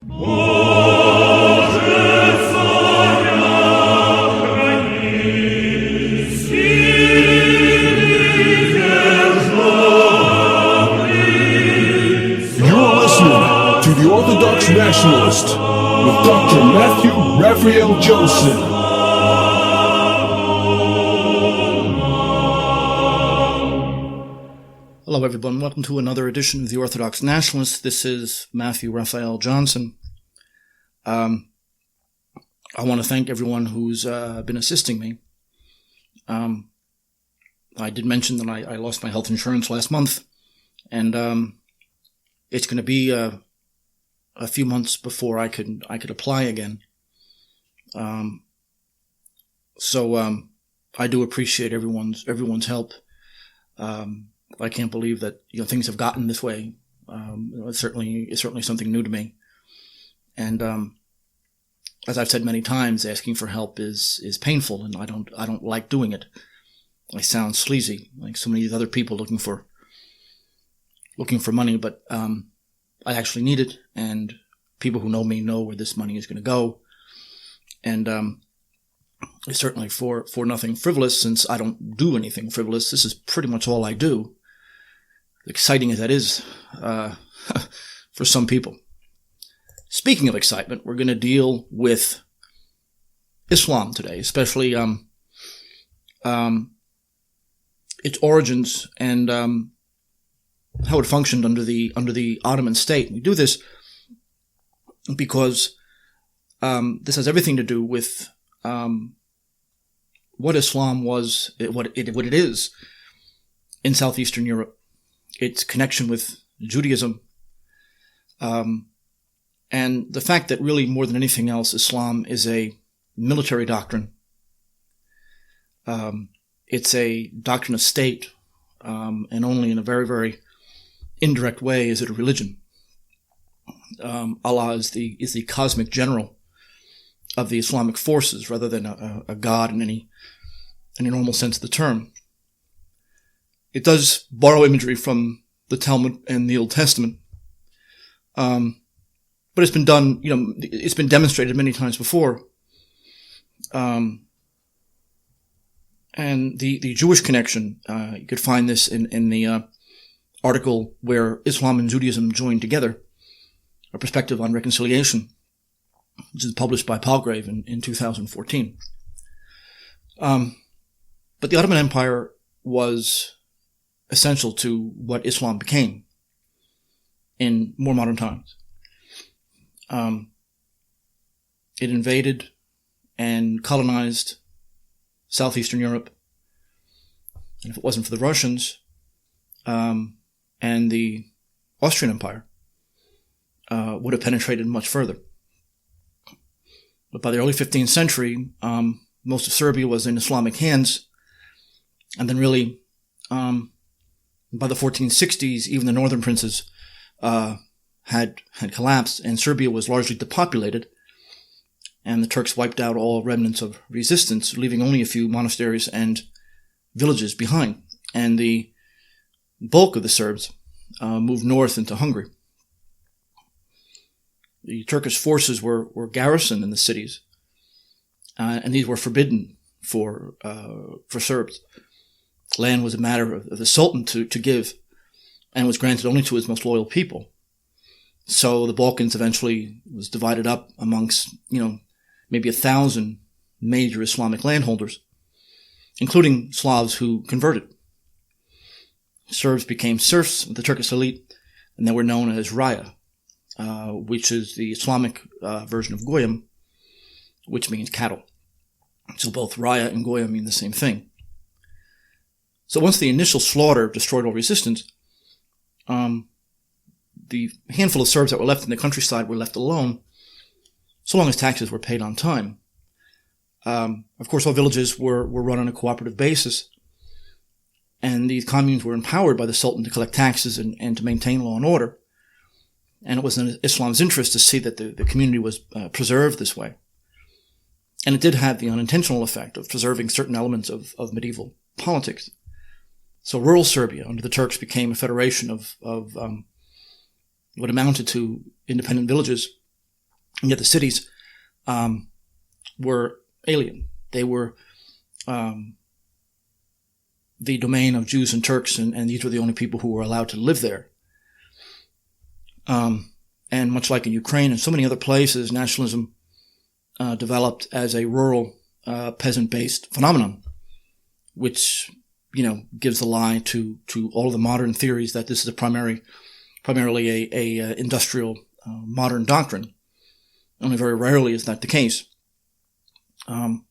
The Orthodox Nationalist with Dr. Matthew Raphael Johnson. Hello everyone, welcome to another edition of the Orthodox Nationalist. This is Matthew Raphael Johnson. I want to thank everyone who's been assisting me. I did mention that I lost my health insurance last month, and it's going to be a few months before I could apply again. So I do appreciate everyone's help. I can't believe that things have gotten this way. It's certainly something new to me. And as I've said many times, asking for help is painful, and I don't like doing it. I sound sleazy, like so many other people looking for money, but I actually need it, and people who know me know where this money is going to go. And it's certainly for nothing frivolous, since I don't do anything frivolous. This is pretty much all I do, exciting as that is for some people. Speaking of excitement, we're going to deal with Islam today, especially its origins and how it functioned under the Ottoman state. We do this because this has everything to do with what Islam was, what it is in Southeastern Europe, its connection with Judaism, and the fact that really more than anything else, Islam is a military doctrine. It's a doctrine of state, and only in a very, very indirect way is it a religion. Allah is the cosmic general of the Islamic forces, rather than a god in any normal sense of the term. It does borrow imagery from the Talmud and the Old Testament, but it's been done. It's been demonstrated many times before. And the Jewish connection, you could find this in the article where Islam and Judaism joined together, a perspective on reconciliation, which is published by Palgrave in 2014. But the Ottoman Empire was essential to what Islam became in more modern times. It invaded and colonized Southeastern Europe. And if it wasn't for the Russians and the Austrian Empire, would have penetrated much further. But by the early 15th century, most of Serbia was in Islamic hands. And then really, by the 1460s, even the northern princes had collapsed, and Serbia was largely depopulated. And the Turks wiped out all remnants of resistance, leaving only a few monasteries and villages behind. And the bulk of the Serbs moved north into Hungary. The Turkish forces were garrisoned in the cities, and these were forbidden for Serbs. Land was a matter of the Sultan to give, and was granted only to his most loyal people. So the Balkans eventually was divided up amongst, maybe 1,000 major Islamic landholders, including Slavs who converted. Serbs became serfs of the Turkish elite, and they were known as Raya, which is the Islamic version of Goyim, which means cattle. So both Raya and Goyim mean the same thing. So once the initial slaughter destroyed all resistance, the handful of Serbs that were left in the countryside were left alone, so long as taxes were paid on time. Of course, all villages were run on a cooperative basis, and these communes were empowered by the Sultan to collect taxes and to maintain law and order. And it was in Islam's interest to see that the community was preserved this way. And it did have the unintentional effect of preserving certain elements of medieval politics. So rural Serbia under the Turks became a federation of what amounted to independent villages And yet the cities were alien. They were the domain of Jews and Turks, and these were the only people who were allowed to live there. And much like in Ukraine and so many other places, nationalism developed as a rural, peasant-based phenomenon, which, gives the lie to all of the modern theories that this is primarily a industrial, modern doctrine. Only very rarely is that the case. And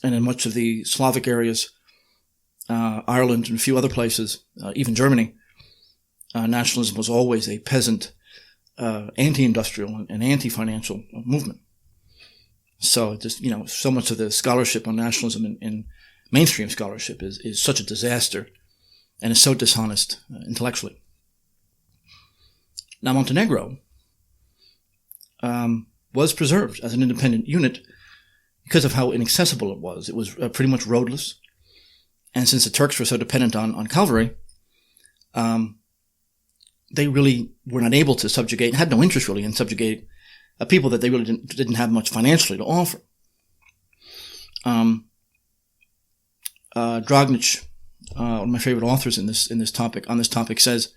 in much of the Slavic areas, Ireland and a few other places, even Germany, nationalism was always a peasant, anti-industrial and anti-financial movement. So just, so much of the scholarship on nationalism in mainstream scholarship is such a disaster and is so dishonest intellectually. Now, Montenegro was preserved as an independent unit because of how inaccessible it was. It was pretty much roadless. And since the Turks were so dependent on cavalry, they really were not able to subjugate, had no interest really in subjugating a people that they really didn't have much financially to offer. Dragnich, one of my favorite authors on this topic, says,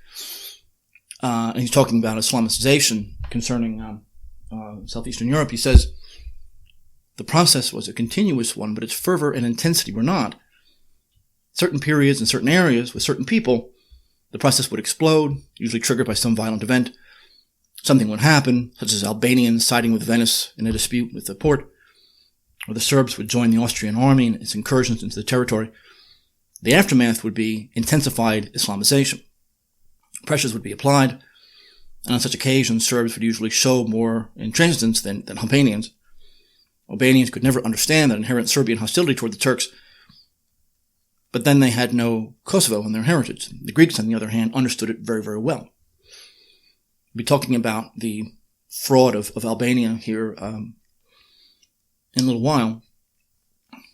and he's talking about Islamicization concerning Southeastern Europe. He says, the process was a continuous one, but its fervor and intensity were not. Certain periods and certain areas with certain people, the process would explode, usually triggered by some violent event. Something would happen, such as Albanians siding with Venice in a dispute with the Porte, or the Serbs would join the Austrian army in its incursions into the territory. The aftermath would be intensified Islamization. Pressures would be applied, and on such occasions, Serbs would usually show more intransigence than Albanians. Albanians could never understand that inherent Serbian hostility toward the Turks, but then they had no Kosovo in their heritage. The Greeks, on the other hand, understood it very, very well. We'll be talking about the fraud of Albania here in a little while.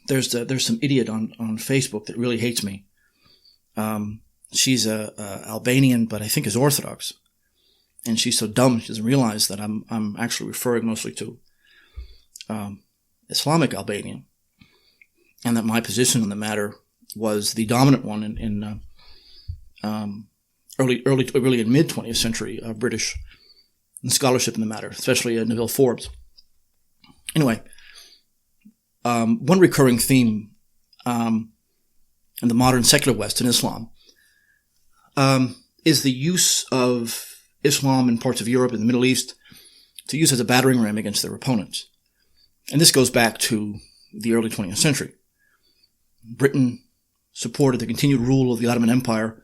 There's some idiot on Facebook that really hates me. She's Albanian, but I think is Orthodox, and she's so dumb she doesn't realize that I'm actually referring mostly to Islamic Albania, and that my position on the matter was the dominant one in early and mid 20th century British scholarship in the matter, especially Neville Forbes. Anyway, one recurring theme in the modern secular West in Islam is the use of Islam in parts of Europe and the Middle East to use as a battering ram against their opponents. And this goes back to the early 20th century. Britain supported the continued rule of the Ottoman Empire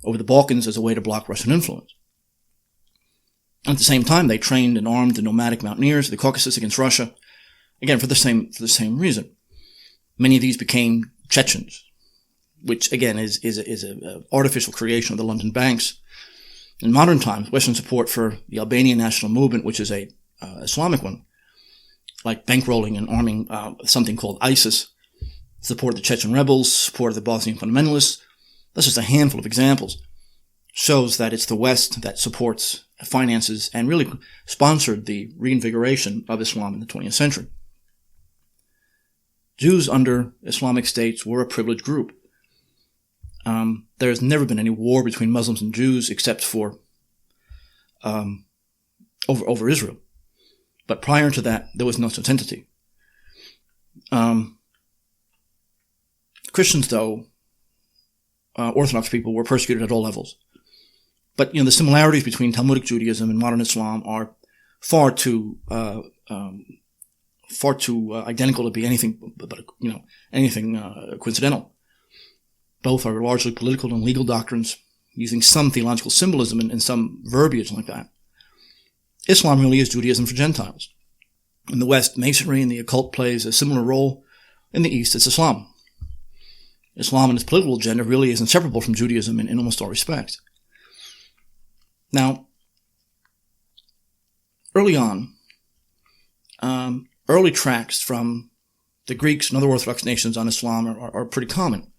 over the Balkans as a way to block Russian influence. And at the same time, they trained and armed the nomadic mountaineers of the Caucasus against Russia, again, for the same reason. Many of these became Chechens, which again is an artificial creation of the London banks. In modern times, Western support for the Albanian national movement, which is a Islamic one, like bankrolling and arming something called ISIS, support of the Chechen rebels, support of the Bosnian fundamentalists. That's just a handful of examples. Shows that it's the West that supports, finances, and really sponsored the reinvigoration of Islam in the 20th century. Jews under Islamic states were a privileged group. There has never been any war between Muslims and Jews except for over Israel. But prior to that, there was no such entity. Christians, though, Orthodox people, were persecuted at all levels. But, the similarities between Talmudic Judaism and modern Islam are far too identical to be anything but coincidental. Both are largely political and legal doctrines, using some theological symbolism and some verbiage like that. Islam really is Judaism for Gentiles. In the West, Masonry and the occult plays a similar role. In the East, it's Islam. Islam and its political agenda really is inseparable from Judaism in almost all respects. Now, early on, early tracts from the Greeks and other Orthodox nations on Islam are pretty common.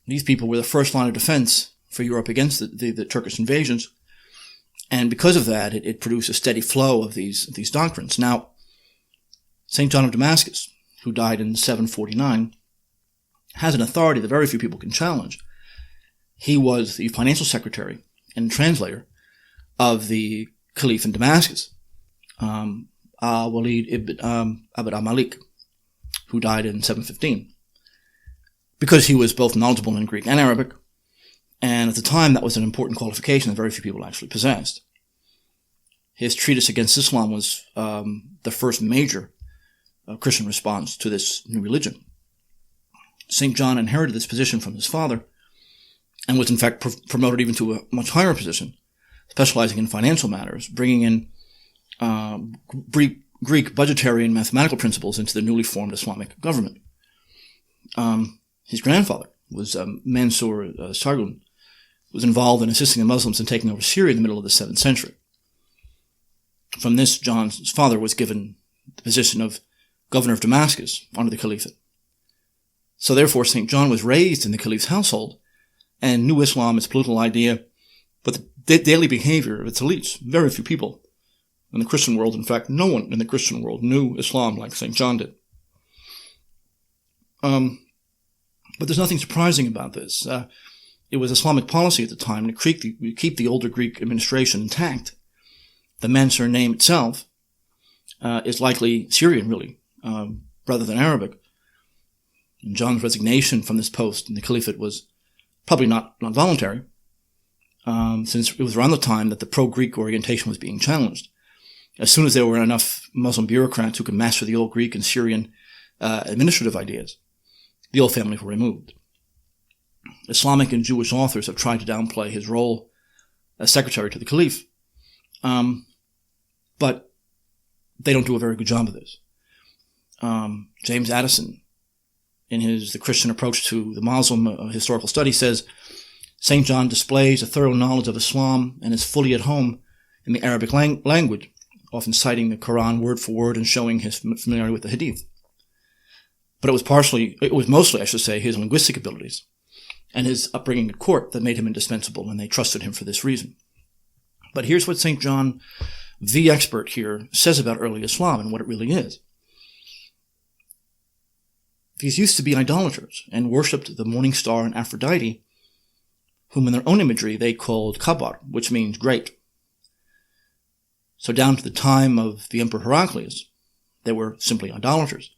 These people were the first line of defense for Europe against the Turkish invasions, And because of that, it produced a steady flow of these doctrines. Now, St. John of Damascus, who died in 749, has an authority that very few people can challenge. He was the financial secretary and translator of the Caliph in Damascus, Al-Walid ibn Abd al-Malik, who died in 715. Because he was both knowledgeable in Greek and Arabic, and at the time that was an important qualification that very few people actually possessed. His treatise against Islam was the first major Christian response to this new religion. St. John inherited this position from his father and was in fact promoted even to a much higher position, specializing in financial matters, bringing in Greek budgetary and mathematical principles into the newly formed Islamic government. His grandfather was Mansur Sargun, was involved in assisting the Muslims in taking over Syria in the middle of the 7th century. From this, John's father was given the position of governor of Damascus under the Caliphate. So therefore, St. John was raised in the Caliph's household and knew Islam, its political idea, but the daily behavior of its elites. Very few people in the Christian world, in fact, no one in the Christian world knew Islam like St. John did. But there's nothing surprising about this. It was Islamic policy at the time to keep the older Greek administration intact. The Mansur name itself is likely Syrian, really, rather than Arabic. And John's resignation from this post in the Caliphate was probably not voluntary, since it was around the time that the pro-Greek orientation was being challenged. As soon as there were enough Muslim bureaucrats who could master the old Greek and Syrian administrative ideas, the old families were removed. Islamic and Jewish authors have tried to downplay his role as secretary to the Caliph, but they don't do a very good job of this. James Addison, in his The Christian Approach to the Muslim Historical Study, says, St. John displays a thorough knowledge of Islam and is fully at home in the Arabic language, often citing the Quran word for word and showing his familiarity with the Hadith. But it was mostly, I should say, his linguistic abilities and his upbringing at court that made him indispensable, and they trusted him for this reason. But here's what St. John, the expert here, says about early Islam and what it really is. These used to be idolaters and worshipped the morning star and Aphrodite, whom in their own imagery they called Kabar, which means great. So down to the time of the Emperor Heraclius, they were simply idolaters.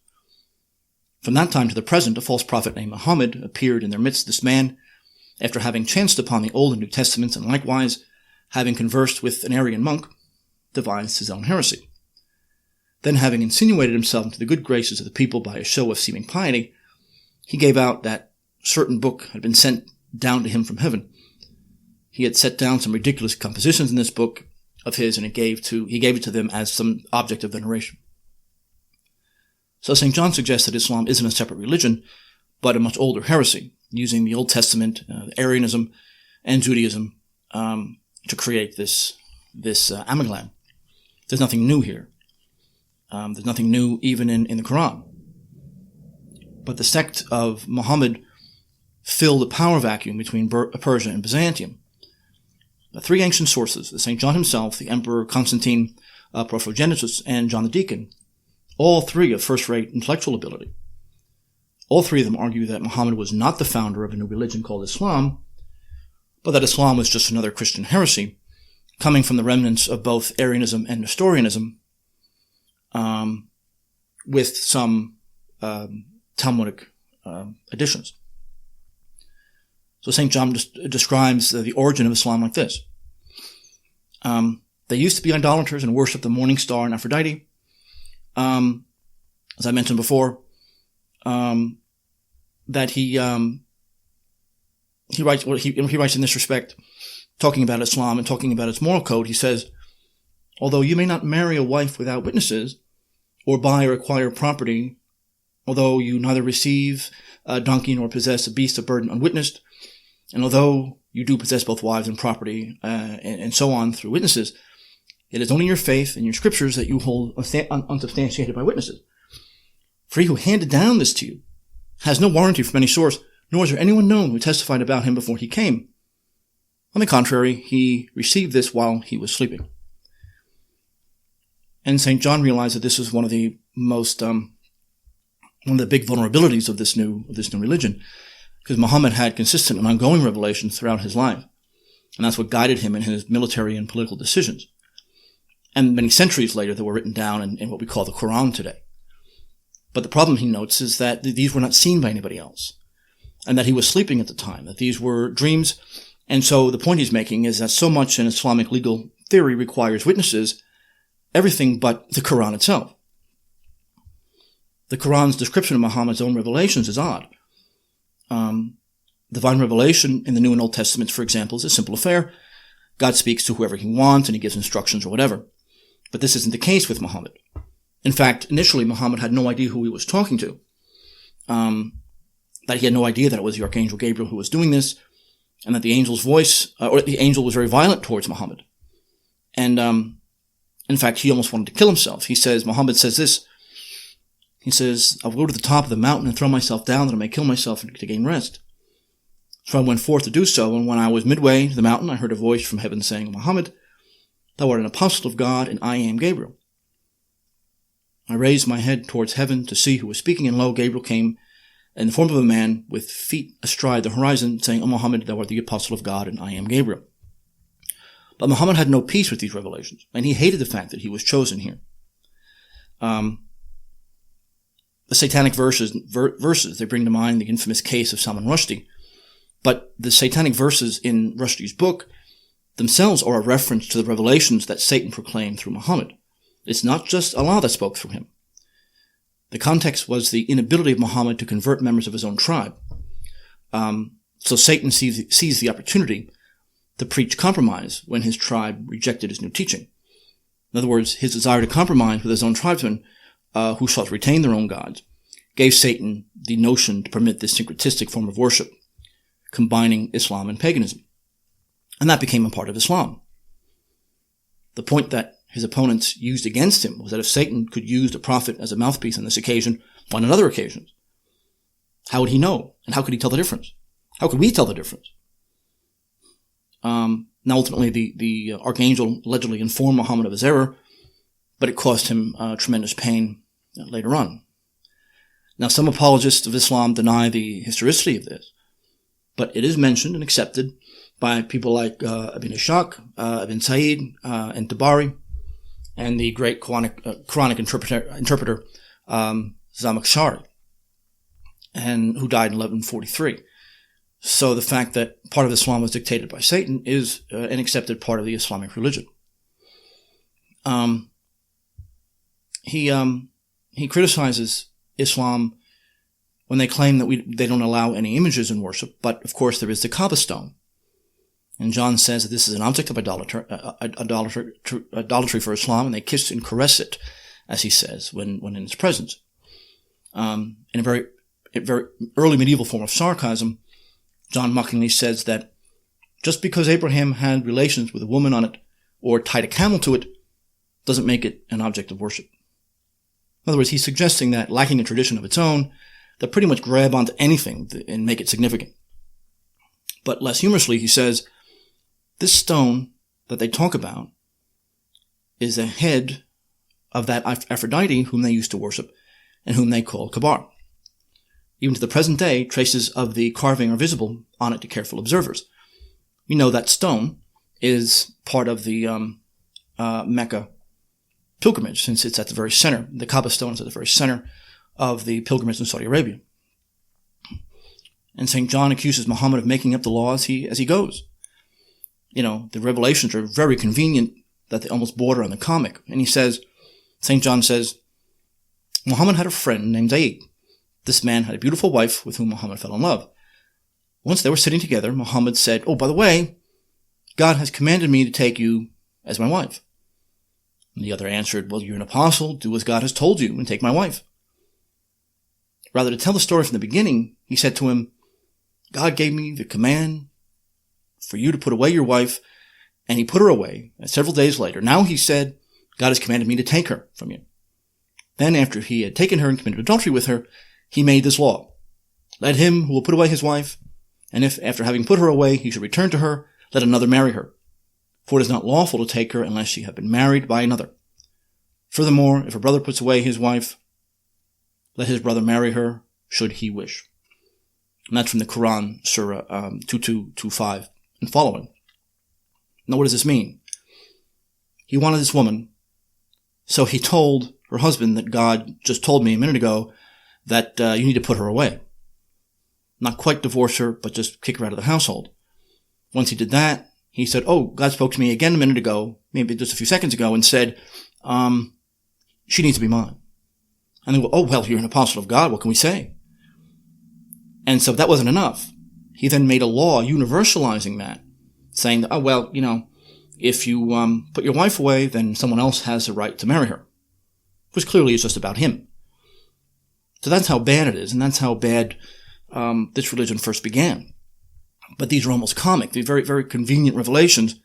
From that time to the present, a false prophet named Muhammad appeared in their midst. This man, after having chanced upon the Old and New Testaments and likewise having conversed with an Arian monk, devised his own heresy. Then, having insinuated himself into the good graces of the people by a show of seeming piety, he gave out that certain book had been sent down to him from heaven. He had set down some ridiculous compositions in this book of his, and he gave it to them as some object of veneration. So St. John suggests that Islam isn't a separate religion, but a much older heresy, using the Old Testament, Arianism, and Judaism to create this amalgam. There's nothing new here. There's nothing new even in the Quran. But the sect of Muhammad filled a power vacuum between Persia and Byzantium. The three ancient sources, the St. John himself, the Emperor Constantine Porphyrogenitus, and John the Deacon, all three of first-rate intellectual ability. All three of them argue that Muhammad was not the founder of a new religion called Islam, but that Islam was just another Christian heresy, coming from the remnants of both Arianism and Nestorianism, with some Talmudic additions. So St. John describes the origin of Islam like this. They used to be idolaters and worship the morning star and Aphrodite. As I mentioned before, that he writes in this respect, talking about Islam and talking about its moral code. He says, although you may not marry a wife without witnesses, or buy or acquire property, although you neither receive a donkey nor possess a beast of burden unwitnessed, and although you do possess both wives and property, and so on through witnesses, it is only your faith and your scriptures that you hold unsubstantiated by witnesses. For he who handed down this to you has no warranty from any source, nor is there anyone known who testified about him before he came. On the contrary, he received this while he was sleeping. And St. John realized that this was one of the big vulnerabilities of this new religion, because Muhammad had consistent and ongoing revelations throughout his life. And that's what guided him in his military and political decisions. And many centuries later, they were written down in what we call the Quran today. But the problem, he notes, is that these were not seen by anybody else, and that he was sleeping at the time, that these were dreams. And so the point he's making is that so much in Islamic legal theory requires witnesses, everything but the Quran itself. The Quran's description of Muhammad's own revelations is odd. Divine revelation in the New and Old Testaments, for example, is a simple affair. God speaks to whoever he wants and he gives instructions or whatever. But this isn't the case with Muhammad. In fact, initially, Muhammad had no idea who he was talking to. That he had no idea that it was the Archangel Gabriel who was doing this, and that the angel's voice, or the angel was very violent towards Muhammad. And, in fact, he almost wanted to kill himself. Muhammad says this. He says, "I'll go to the top of the mountain and throw myself down that I may kill myself to gain rest." So I went forth to do so, and when I was midway to the mountain, I heard a voice from heaven saying, "Muhammad, thou art an apostle of God, and I am Gabriel." I raised my head towards heaven to see who was speaking, and lo, Gabriel came in the form of a man with feet astride the horizon, saying, "O Muhammad, thou art the apostle of God, and I am Gabriel." But Muhammad had no peace with these revelations, and he hated the fact that he was chosen here. The satanic verses, they bring to mind the infamous case of Salman Rushdie. But the satanic verses in Rushdie's book themselves are a reference to the revelations that Satan proclaimed through Muhammad. It's not just Allah that spoke through him. The context was the inability of Muhammad to convert members of his own tribe. So Satan sees the opportunity to preach compromise when his tribe rejected his new teaching. In other words, his desire to compromise with his own tribesmen, who sought to retain their own gods, gave Satan the notion to permit this syncretistic form of worship, combining Islam and paganism. And that became a part of Islam. The point that his opponents used against him was that if Satan could use the prophet as a mouthpiece on this occasion, why not other occasions? How would he know? And how could he tell the difference? How could we tell the difference? Now, ultimately, the archangel allegedly informed Muhammad of his error, but it caused him tremendous pain later on. Now, some apologists of Islam deny the historicity of this, but it is mentioned and accepted by people like Ibn Ishaq, Ibn Sa'id, and Tabari, and the great Quranic interpreter Zamakhshari, and who died in 1143. So the fact that part of Islam was dictated by Satan is an accepted part of the Islamic religion. He criticizes Islam when they claim that they don't allow any images in worship, but of course there is the Kaaba stone. And John says that this is an object of idolatry for Islam, and they kiss and caress it, as he says, when in its presence. In a very early medieval form of sarcasm, John mockingly says that just because Abraham had relations with a woman on it, or tied a camel to it, doesn't make it an object of worship. In other words, he's suggesting that, lacking a tradition of its own, they'll pretty much grab onto anything and make it significant. But less humorously, he says, this stone that they talk about is the head of that Aphrodite whom they used to worship and whom they call Kabar. Even to the present day, traces of the carving are visible on it to careful observers. We know that stone is part of the Mecca pilgrimage, since it's at the very center. The Kaaba stone is at the very center of the pilgrimage in Saudi Arabia. And St. John accuses Muhammad of making up the law as he goes. The revelations are very convenient that they almost border on the comic. And he says, St. John says, Muhammad had a friend named Zayd. This man had a beautiful wife with whom Muhammad fell in love. Once they were sitting together, Muhammad said, "Oh, by the way, God has commanded me to take you as my wife." And the other answered, "Well, you're an apostle. Do as God has told you and take my wife." Rather, to tell the story from the beginning, he said to him, "God gave me the command for you to put away your wife," and he put her away. And several days later, now he said, "God has commanded me to take her from you." Then, after he had taken her and committed adultery with her, he made this law: "Let him who will put away his wife, and if after having put her away he should return to her, let another marry her. For it is not lawful to take her unless she have been married by another. Furthermore, if a brother puts away his wife, let his brother marry her, should he wish. And that's from the Quran, Surah 2225 and following. Now, what does this mean? He wanted this woman, so he told her husband that God just told me a minute ago that you need to put her away. Not quite divorce her, but just kick her out of the household. Once he did that, he said, oh, God spoke to me again a minute ago, maybe just a few seconds ago, and said, she needs to be mine. And they go, oh, well, you're an apostle of God, what can we say? And so that wasn't enough. He then made a law universalizing that, saying that, oh, well, if you put your wife away, then someone else has the right to marry her. Which clearly is just about him. So that's how bad it is, and that's how bad this religion first began. But these are almost comic. They're very, very convenient revelations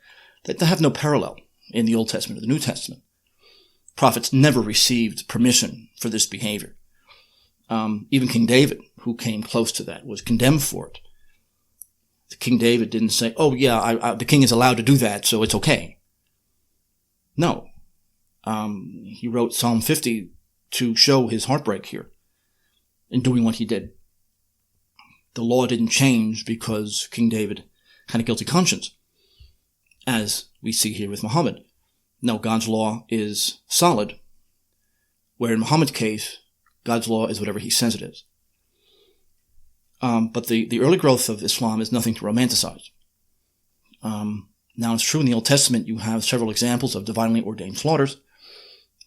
that have no parallel in the Old Testament or the New Testament. Prophets never received permission for this behavior. Even King David, who came close to that, was condemned for it. King David didn't say, oh yeah, the king is allowed to do that, so it's okay. No. He wrote Psalm 50 to show his heartbreak here in doing what he did. The law didn't change because King David had a guilty conscience, as we see here with Muhammad. No, God's law is solid, where in Muhammad's case, God's law is whatever he says it is. But the early growth of Islam is nothing to romanticize. Now, it's true in the Old Testament you have several examples of divinely ordained slaughters,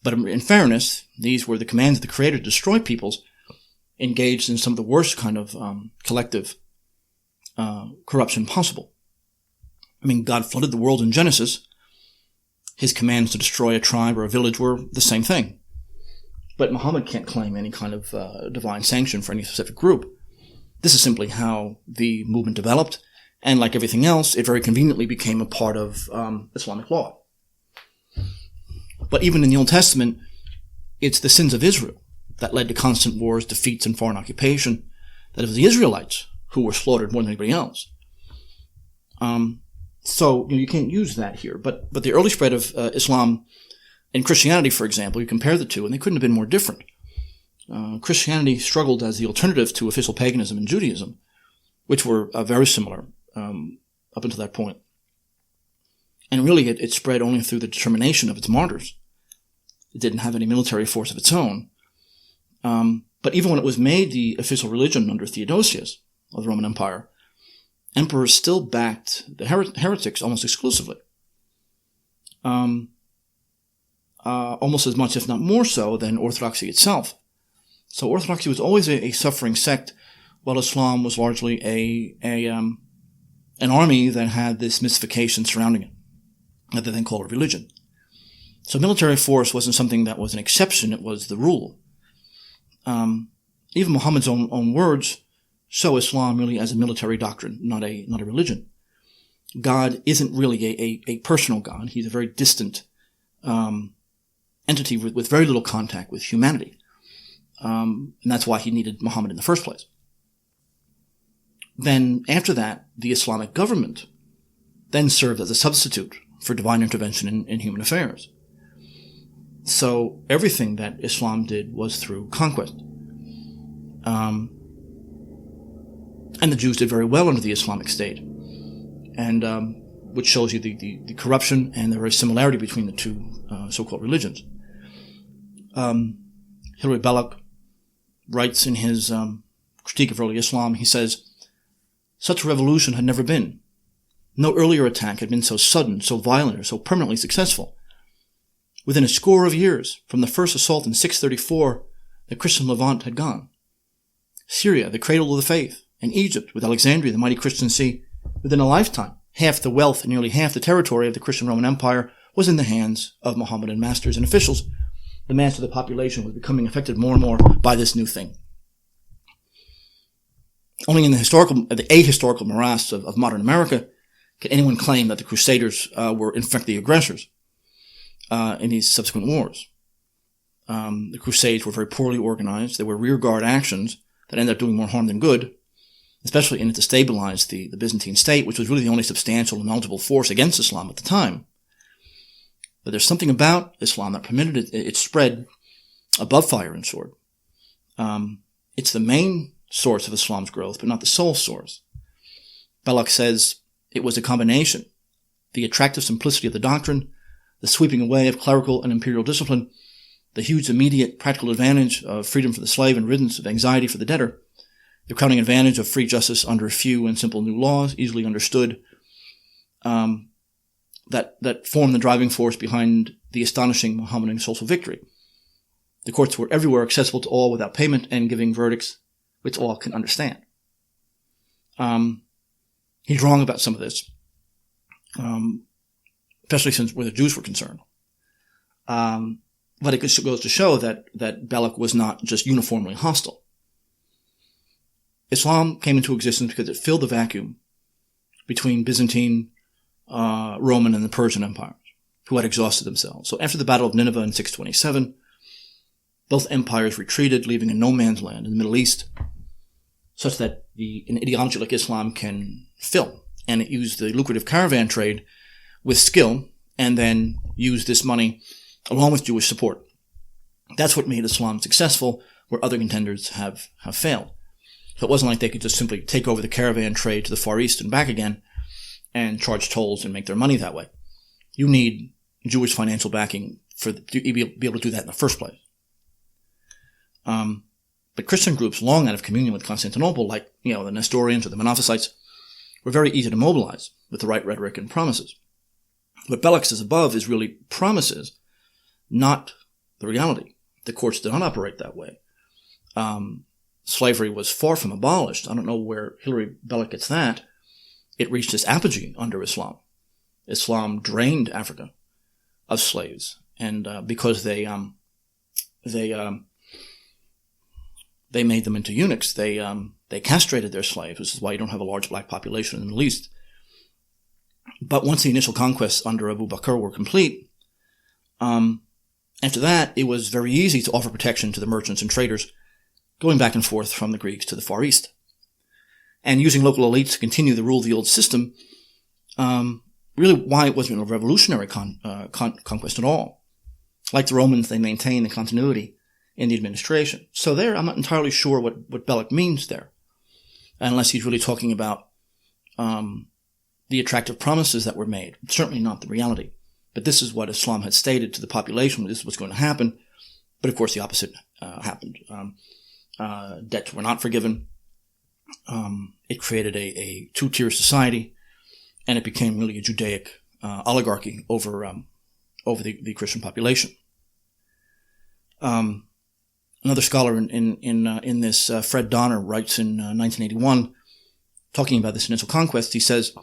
but in fairness, these were the commands of the Creator to destroy peoples engaged in some of the worst kind of collective corruption possible. I mean, God flooded the world in Genesis. His commands to destroy a tribe or a village were the same thing. But Muhammad can't claim any kind of divine sanction for any specific group. This is simply how the movement developed, and like everything else, it very conveniently became a part of Islamic law. But even in the Old Testament, it's the sins of Israel that led to constant wars, defeats, and foreign occupation, that it was the Israelites who were slaughtered more than anybody else. So you can't use that here. But the early spread of Islam and Christianity, for example, you compare the two, and they couldn't have been more different. Christianity struggled as the alternative to official paganism and Judaism, which were very similar up until that point. And really, it spread only through the determination of its martyrs. It didn't have any military force of its own. But even when it was made the official religion under Theodosius of the Roman Empire, emperors still backed the heretics almost exclusively. Almost as much, if not more so, than Orthodoxy itself. So Orthodoxy was always a suffering sect, while Islam was largely an army that had this mystification surrounding it, that they then called a religion. So military force wasn't something that was an exception, it was the rule. Even Muhammad's own words show Islam really as a military doctrine, not a religion. God isn't really a personal God. He's a very distant entity with very little contact with humanity. And that's why he needed Muhammad in the first place. Then, after that, the Islamic government then served as a substitute for divine intervention in human affairs. So everything that Islam did was through conquest. And the Jews did very well under the Islamic State, and which shows you the corruption and the very similarity between the two so-called religions. Hilary Belloc writes in his critique of early Islam, he says, "Such a revolution had never been. No earlier attack had been so sudden, so violent, or so permanently successful. Within a score of years, from the first assault in 634, the Christian Levant had gone. Syria, the cradle of the faith, and Egypt, with Alexandria, the mighty Christian sea, within a lifetime, half the wealth and nearly half the territory of the Christian Roman Empire was in the hands of Mohammedan masters and officials. The mass of the population was becoming affected more and more by this new thing." Only in the ahistorical morass of modern America can anyone claim that the Crusaders were in fact the aggressors in these subsequent wars. The Crusades were very poorly organized. They were rearguard actions that ended up doing more harm than good. especially in it to stabilize the Byzantine state, which was really the only substantial and knowledgeable force against Islam at the time. But there's something about Islam that permitted its spread above fire and sword. It's the main source of Islam's growth, but not the sole source. Belloc says it was a combination: the attractive simplicity of the doctrine, the sweeping away of clerical and imperial discipline, the huge immediate practical advantage of freedom for the slave and riddance of anxiety for the debtor, the crowning advantage of free justice under few and simple new laws, easily understood, that formed the driving force behind the astonishing Mohammedan social victory. The courts were everywhere accessible to all without payment and giving verdicts which all can understand. He's wrong about some of this, especially since where the Jews were concerned. But it goes to show that Belloc was not just uniformly hostile. Islam came into existence because it filled the vacuum between Byzantine, Roman, and the Persian empires, who had exhausted themselves. So after the Battle of Nineveh in 627, both empires retreated, leaving a no-man's land in the Middle East, such that an ideology like Islam can fill. And it used the lucrative caravan trade with skill, and then used this money along with Jewish support. That's what made Islam successful, where other contenders have failed. So it wasn't like they could just simply take over the caravan trade to the Far East and back again and charge tolls and make their money that way. You need Jewish financial backing to be able to do that in the first place. But Christian groups long out of communion with Constantinople, like the Nestorians or the Monophysites, were very easy to mobilize with the right rhetoric and promises. What Belloc says above is really promises, not the reality. The courts did not operate that way. Slavery was far from abolished. I don't know where Hilary Belloc gets that. It reached its apogee under Islam. Islam drained Africa of slaves, and because they made them into eunuchs, they castrated their slaves, which is why you don't have a large black population in the Middle East. But once the initial conquests under Abu Bakr were complete, after that, it was very easy to offer protection to the merchants and traders going back and forth from the Greeks to the Far East. And using local elites to continue the rule of the old system, really why it wasn't a revolutionary conquest at all. Like the Romans, they maintained the continuity in the administration. So there, I'm not entirely sure what Belloc means there, unless he's really talking about the attractive promises that were made. Certainly not the reality. But this is what Islam had stated to the population. This is what's going to happen. But of course, the opposite happened. Debts were not forgiven. It created a two-tier society, and it became really a Judaic oligarchy over the Christian population. Another scholar in this, Fred Donner, writes in 1981, talking about this initial conquest. He says,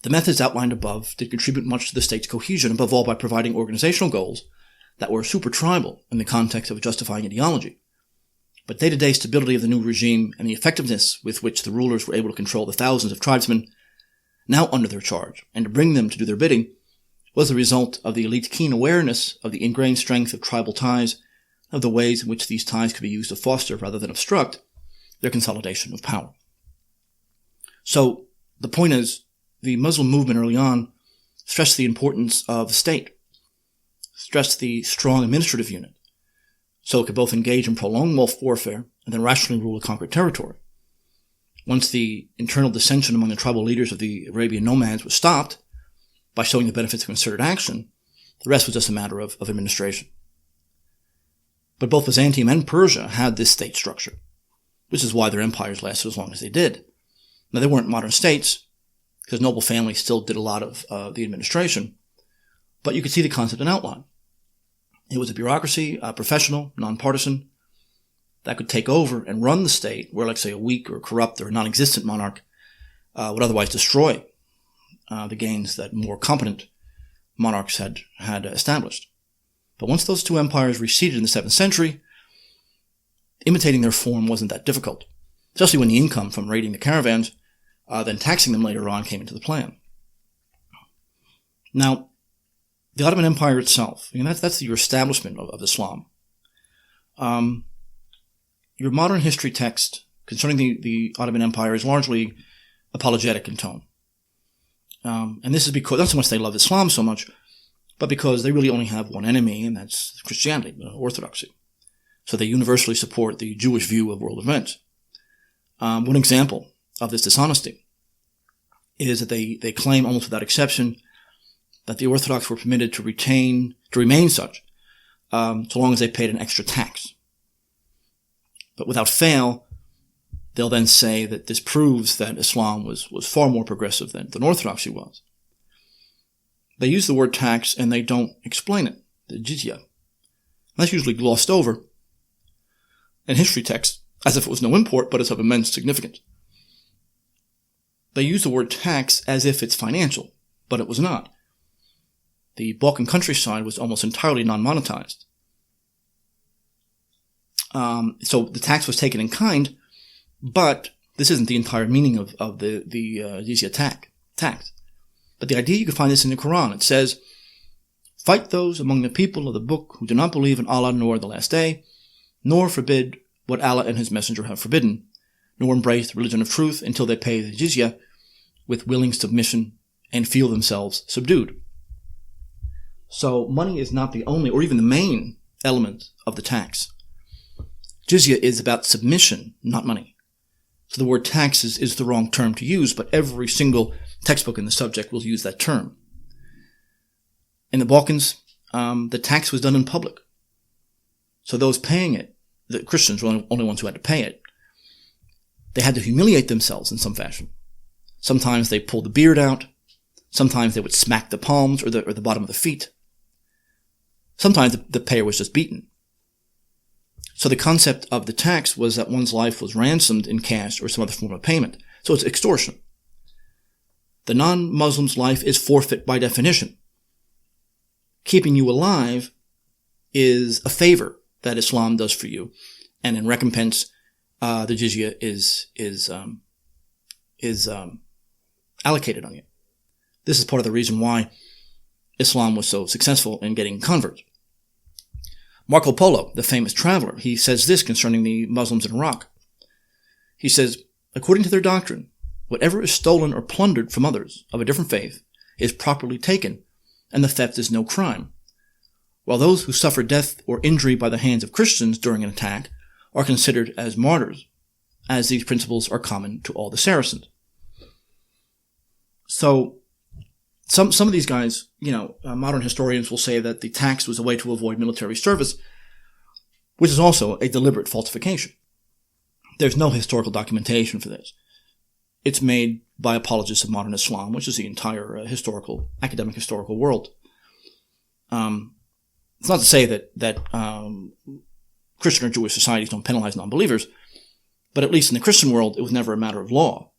the methods outlined above did contribute much to the state's cohesion, above all by providing organizational goals that were super-tribal in the context of a justifying ideology. But day-to-day stability of the new regime and the effectiveness with which the rulers were able to control the thousands of tribesmen now under their charge and to bring them to do their bidding was the result of the elite's keen awareness of the ingrained strength of tribal ties, of the ways in which these ties could be used to foster rather than obstruct their consolidation of power. So the point is, the Muslim movement early on stressed the importance of the state, stressed the strong administrative unit, so it could both engage in prolonged warfare and then rationally rule a conquered territory. Once the internal dissension among the tribal leaders of the Arabian nomads was stopped by showing the benefits of concerted action, the rest was just a matter of administration. But both Byzantium and Persia had this state structure, which is why their empires lasted as long as they did. Now, they weren't modern states, because noble families still did a lot of the administration, but you could see the concept and outline. It was a bureaucracy, professional, nonpartisan, that could take over and run the state, where, like, say, a weak or corrupt or non-existent monarch would otherwise destroy the gains that more competent monarchs had established. But once those two empires receded in the 7th century, imitating their form wasn't that difficult, especially when the income from raiding the caravans, then taxing them later on, came into the plan. Now, the Ottoman Empire itself, that's your establishment of Islam. your modern history text concerning the Ottoman Empire is largely apologetic in tone. And this is because, not so much they love Islam so much, but because they really only have one enemy, and that's Christianity, Orthodoxy. So they universally support the Jewish view of world events. One example of this dishonesty is that they claim almost without exception that the Orthodox were permitted to remain such, so long as they paid an extra tax. But without fail, they'll then say that this proves that Islam was far more progressive than Orthodoxy was. They use the word tax and they don't explain it, the jizya. That's usually glossed over in history texts as if it was no import, but it's of immense significance. They use the word tax as if it's financial, but it was not. The Balkan countryside was almost entirely non-monetized. So the tax was taken in kind, but this isn't the entire meaning of the jizya tax. But the idea, you can find this in the Quran. It says, "Fight those among the people of the book who do not believe in Allah nor the last day, nor forbid what Allah and His Messenger have forbidden, nor embrace the religion of truth until they pay the jizya with willing submission and feel themselves subdued." So money is not the only or even the main element of the tax. Jizya is about submission, not money. So the word tax is the wrong term to use, but every single textbook in the subject will use that term. In the Balkans, the tax was done in public. So those paying it, the Christians were the only ones who had to pay it. They had to humiliate themselves in some fashion. Sometimes they pulled the beard out. Sometimes they would smack the palms or the bottom of the feet. Sometimes the payer was just beaten. So the concept of the tax was that one's life was ransomed in cash or some other form of payment. So it's extortion. The non-Muslim's life is forfeit by definition. Keeping you alive is a favor that Islam does for you, and in recompense, the jizya is allocated on you. This is part of the reason why Islam was so successful in getting converts. Marco Polo, the famous traveler, he says this concerning the Muslims in Iraq. He says, "According to their doctrine, whatever is stolen or plundered from others of a different faith is properly taken, and the theft is no crime, while those who suffer death or injury by the hands of Christians during an attack are considered as martyrs, as these principles are common to all the Saracens." So, some of these guys, modern historians will say that the tax was a way to avoid military service, which is also a deliberate falsification. There's no historical documentation for this. It's made by apologists of modern Islam, which is the entire academic historical world. It's not to say that Christian or Jewish societies don't penalize non-believers, but at least in the Christian world, it was never a matter of law.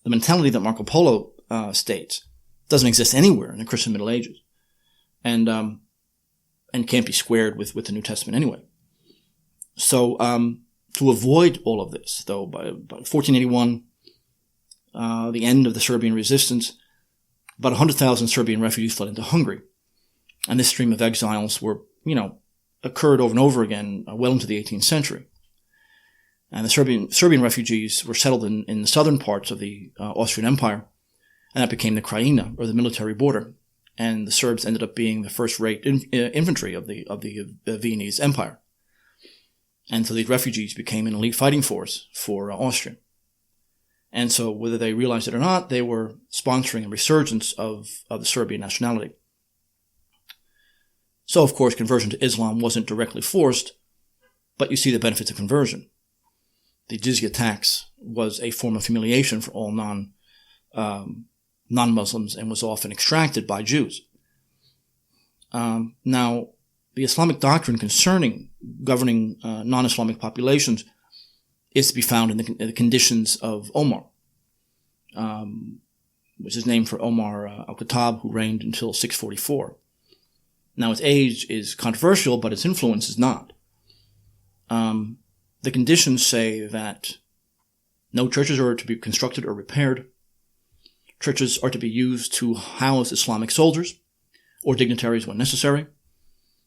The mentality that Marco Polo states doesn't exist anywhere in the Christian Middle Ages, and can't be squared with the New Testament anyway. So to avoid all of this, though, by 1481, the end of the Serbian resistance, about 100,000 Serbian refugees fled into Hungary, and this stream of exiles occurred over and over again well into the 18th century. And the Serbian refugees were settled in the southern parts of the Austrian Empire, and that became the Krajina, or the military border. And the Serbs ended up being the first-rate infantry of the Viennese Empire. And so these refugees became an elite fighting force for Austria. And so whether they realized it or not, they were sponsoring a resurgence of the Serbian nationality. So, of course, conversion to Islam wasn't directly forced, but you see the benefits of conversion. The jizya tax was a form of humiliation for all non-Muslims and was often extracted by Jews. Now, the Islamic doctrine concerning governing non-Islamic populations is to be found in the conditions of Omar, which is named for Omar al-Khattab, who reigned until 644. Now, its age is controversial, but its influence is not. The conditions say that no churches are to be constructed or repaired. Churches are to be used to house Islamic soldiers or dignitaries when necessary.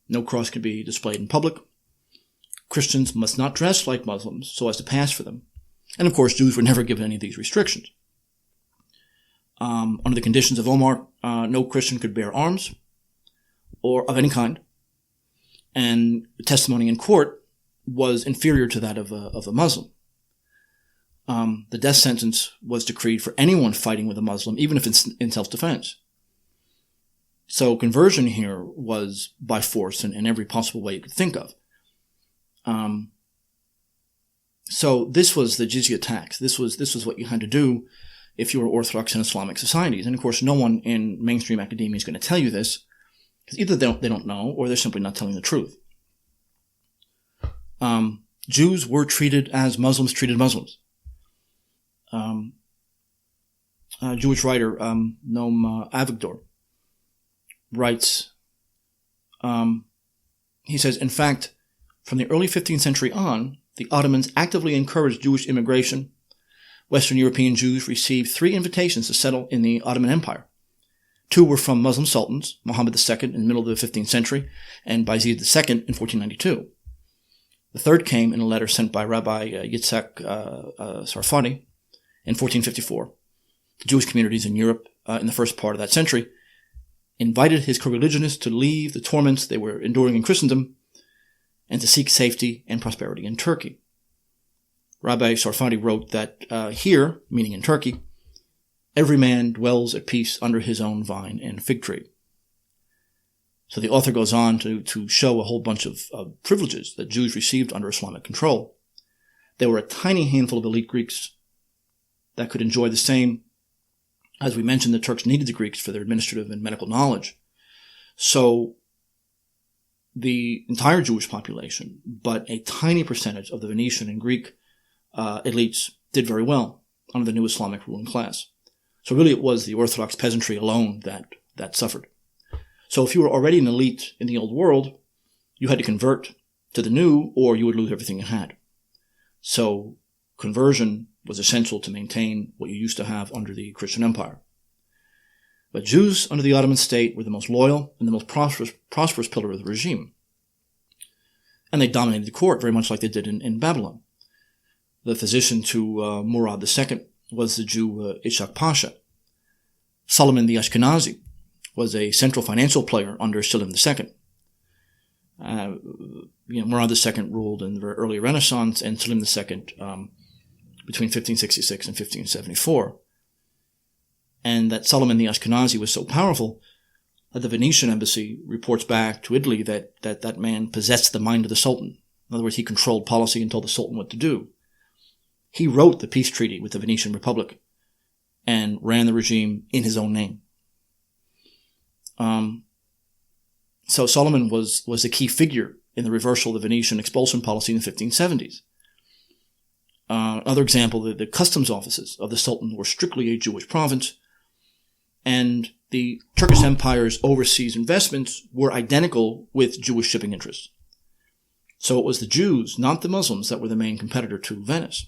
No cross can be displayed in public. Christians must not dress like Muslims so as to pass for them. And of course, Jews were never given any of these restrictions. Under the conditions of Omar, no Christian could bear arms or of any kind, and testimony in court was inferior to that of a Muslim. The death sentence was decreed for anyone fighting with a Muslim, even if it's in self-defense. So conversion here was by force in every possible way you could think of. So this was the jizya tax. This was what you had to do if you were Orthodox in Islamic societies. And of course, no one in mainstream academia is going to tell you this, because either they don't know, or they're simply not telling the truth. Jews were treated as Muslims treated Muslims. A Jewish writer, Noam Avigdor, writes, he says, in fact, from the early 15th century on, the Ottomans actively encouraged Jewish immigration. Western European Jews received 3 invitations to settle in the Ottoman Empire. 2 were from Muslim sultans, Muhammad II in the middle of the 15th century, and Bayezid II in 1492. The third came in a letter sent by Rabbi Yitzhak Sarfati in 1454. The Jewish communities in Europe in the first part of that century invited his co-religionists to leave the torments they were enduring in Christendom and to seek safety and prosperity in Turkey. Rabbi Sarfati wrote that here, meaning in Turkey, every man dwells at peace under his own vine and fig tree. So the author goes on to show a whole bunch of privileges that Jews received under Islamic control. There were a tiny handful of elite Greeks that could enjoy the same. As we mentioned, the Turks needed the Greeks for their administrative and medical knowledge. So the entire Jewish population, but a tiny percentage of the Venetian and Greek elites did very well under the new Islamic ruling class. So really it was the Orthodox peasantry alone that suffered. So if you were already an elite in the old world, you had to convert to the new, or you would lose everything you had. So conversion was essential to maintain what you used to have under the Christian Empire. But Jews under the Ottoman state were the most loyal and the most prosperous pillar of the regime. And they dominated the court very much like they did in Babylon. The physician to Murad II was the Jew Ishak Pasha. Solomon the Ashkenazi was a central financial player under Selim II. Murad II ruled in the very early Renaissance, and Selim II between 1566 and 1574. And that Solomon the Ashkenazi was so powerful that the Venetian embassy reports back to Italy that man possessed the mind of the Sultan. In other words, he controlled policy and told the Sultan what to do. He wrote the peace treaty with the Venetian Republic and ran the regime in his own name. So Solomon was a key figure in the reversal of the Venetian expulsion policy in the 1570s. Another example, the customs offices of the Sultan were strictly a Jewish province, and the Turkish Empire's overseas investments were identical with Jewish shipping interests. So it was the Jews, not the Muslims, that were the main competitor to Venice.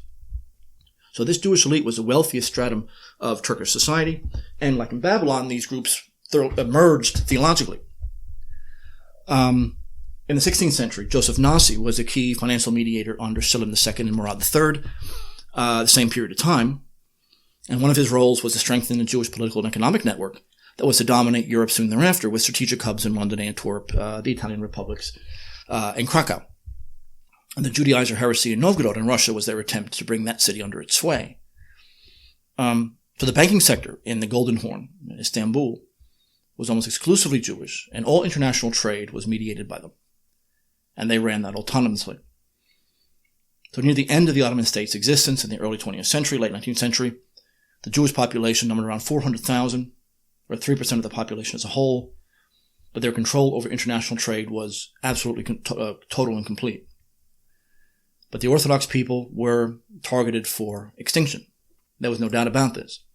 So this Jewish elite was the wealthiest stratum of Turkish society, and like in Babylon, these groups emerged theologically. In the 16th century, Joseph Nasi was a key financial mediator under Selim II and Murad III, the same period of time. And one of his roles was to strengthen the Jewish political and economic network that was to dominate Europe soon thereafter, with strategic hubs in London, Antwerp, the Italian republics, and Krakow. And the Judaizer heresy in Novgorod in Russia was their attempt to bring that city under its sway. So the banking sector in the Golden Horn, Istanbul, was almost exclusively Jewish, and all international trade was mediated by them. And they ran that autonomously. So near the end of the Ottoman state's existence in the early 20th century, late 19th century, the Jewish population numbered around 400,000, or 3% of the population as a whole, but their control over international trade was absolutely total and complete. But the Orthodox people were targeted for extinction. There was no doubt about this.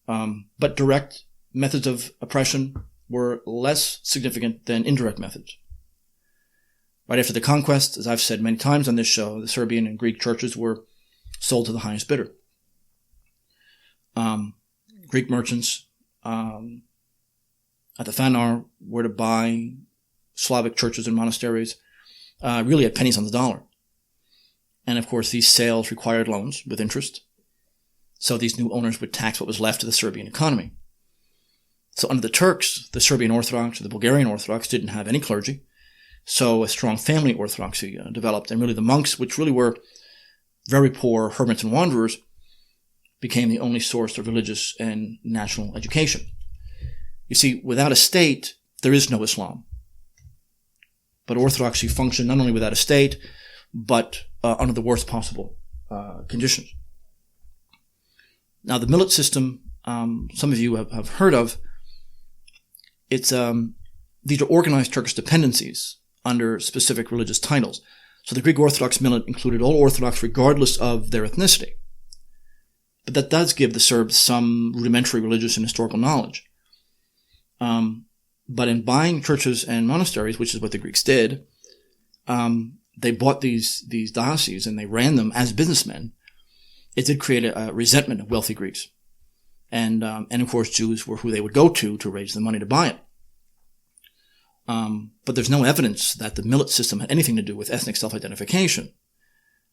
But direct methods of oppression were less significant than indirect methods. Right after the conquest, as I've said many times on this show, the Serbian and Greek churches were sold to the highest bidder. Greek merchants at the Fanar were to buy Slavic churches and monasteries really at pennies on the dollar. And of course, these sales required loans with interest. So these new owners would tax what was left of the Serbian economy. So under the Turks, the Serbian Orthodox or the Bulgarian Orthodox didn't have any clergy. So a strong family orthodoxy developed. And really the monks, which really were very poor hermits and wanderers, became the only source of religious and national education. You see, without a state, there is no Islam. But Orthodoxy functioned not only without a state, but under the worst possible conditions. Now, the millet system, some of you have heard of. These are organized Turkish dependencies under specific religious titles. So the Greek Orthodox millet included all Orthodox regardless of their ethnicity. But that does give the Serbs some rudimentary religious and historical knowledge. But in buying churches and monasteries, which is what the Greeks did, they bought these dioceses and they ran them as businessmen. It did create a resentment of wealthy Greeks. And of course, Jews were who they would go to raise the money to buy it. But there's no evidence that the millet system had anything to do with ethnic self-identification,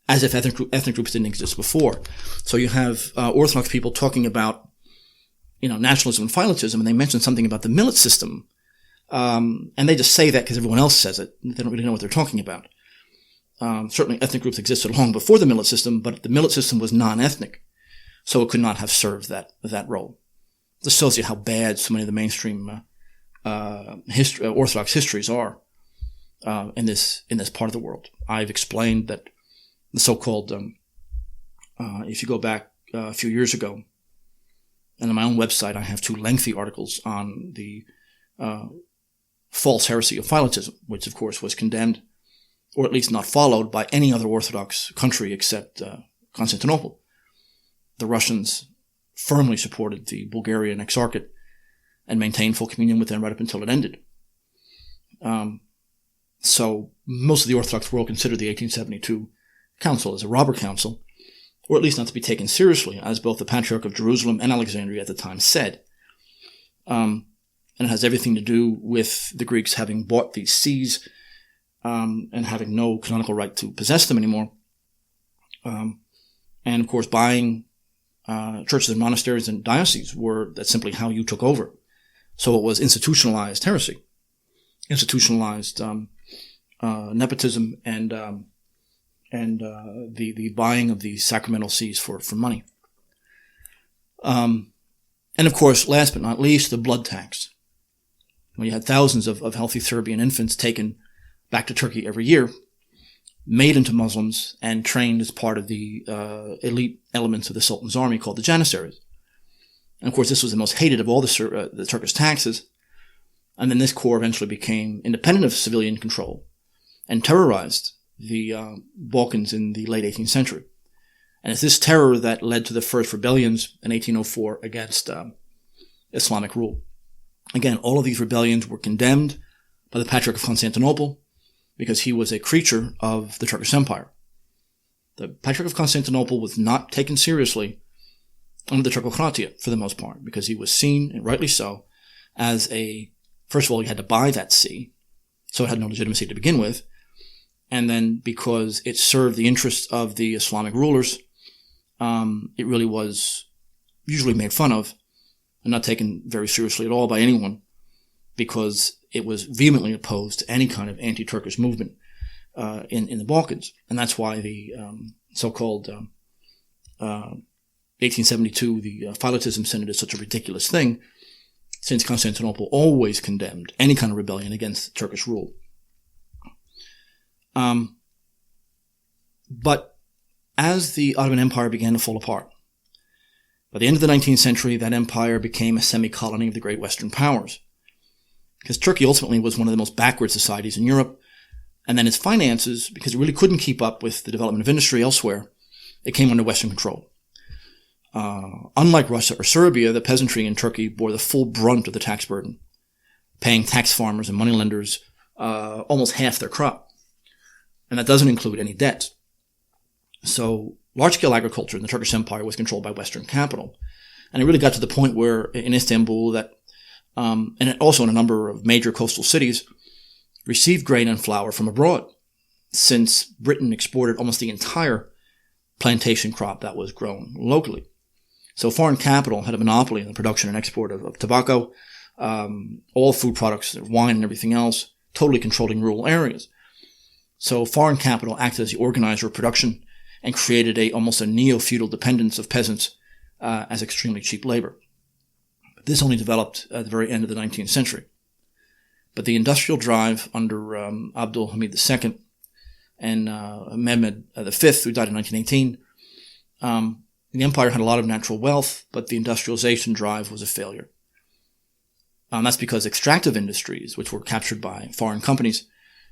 as if ethnic groups didn't exist before. So you have Orthodox people talking about, nationalism and phyllotism, and they mention something about the millet system. And they just say that because everyone else says it. They don't really know what they're talking about. Certainly ethnic groups existed long before the millet system, but the millet system was non-ethnic. So it could not have served that role. This shows you how bad so many of the mainstream Orthodox histories are in this part of the world. I've explained that the so-called, if you go back a few years ago, and on my own website I have 2 lengthy articles on the false heresy of phyllotism, which of course was condemned, or at least not followed by any other Orthodox country except Constantinople. The Russians firmly supported the Bulgarian Exarchate and maintained full communion with them right up until it ended. So most of the Orthodox world considered the 1872 council as a robber council, or at least not to be taken seriously, as both the Patriarch of Jerusalem and Alexandria at the time said. And it has everything to do with the Greeks having bought these sees and having no canonical right to possess them anymore. And of course, buying churches and monasteries and dioceses that's simply how you took over. So it was institutionalized heresy, institutionalized nepotism, and the buying of these sacramental sees for money. And of course, last but not least, the blood tax. When you had thousands of healthy Serbian infants taken back to Turkey every year, made into Muslims, and trained as part of the elite elements of the Sultan's army called the Janissaries. And of course, this was the most hated of all the Turkish taxes. And then this corps eventually became independent of civilian control and terrorized the Balkans in the late 18th century. And it's this terror that led to the first rebellions in 1804 against Islamic rule. Again, all of these rebellions were condemned by the Patriarch of Constantinople because he was a creature of the Turkish Empire. The Patriarch of Constantinople was not taken seriously under the Turkocratia for the most part, because he was seen, and rightly so, as first of all, you had to buy that see, so it had no legitimacy to begin with, and then because it served the interests of the Islamic rulers, it really was usually made fun of and not taken very seriously at all by anyone, because it was vehemently opposed to any kind of anti-Turkish movement in the Balkans. And that's why the so-called 1872, the Phyllotism Synod is such a ridiculous thing, since Constantinople always condemned any kind of rebellion against Turkish rule. But as the Ottoman Empire began to fall apart, by the end of the 19th century, that empire became a semi-colony of the great Western powers. Because Turkey ultimately was one of the most backward societies in Europe, and then its finances, because it really couldn't keep up with the development of industry elsewhere, it came under Western control. Unlike Russia or Serbia, the peasantry in Turkey bore the full brunt of the tax burden, paying tax farmers and moneylenders almost half their crop. And that doesn't include any debt. So large-scale agriculture in the Turkish Empire was controlled by Western capital. And it really got to the point where in Istanbul that, and also in a number of major coastal cities, received grain and flour from abroad. since Britain exported almost the entire plantation crop that was grown locally. So foreign capital had a monopoly on the production and export of tobacco, all food products, wine and everything else, totally controlling rural areas. So foreign capital acted as the organizer of production and created almost a neo-feudal dependence of peasants as extremely cheap labor. This only developed at the very end of the 19th century. But the industrial drive under Abdul Hamid II and Mehmed V, who died in 1918, the empire had a lot of natural wealth, but the industrialization drive was a failure. That's because extractive industries, which were captured by foreign companies,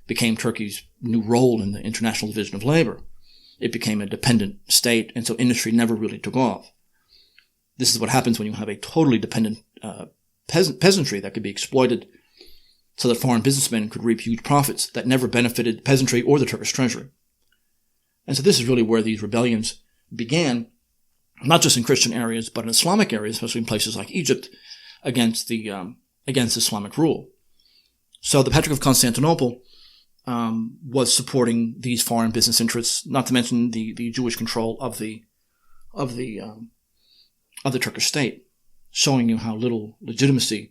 became Turkey's new role in the international division of labor. It became a dependent state, and so industry never really took off. This is what happens when you have a totally dependent peasantry that could be exploited so that foreign businessmen could reap huge profits that never benefited the peasantry or the Turkish treasury. And so this is really where these rebellions began, not just in Christian areas, but in Islamic areas, especially in places like Egypt, against Islamic rule. So the Patriarch of Constantinople was supporting these foreign business interests, not to mention the Jewish control of the Turkish state, showing you how little legitimacy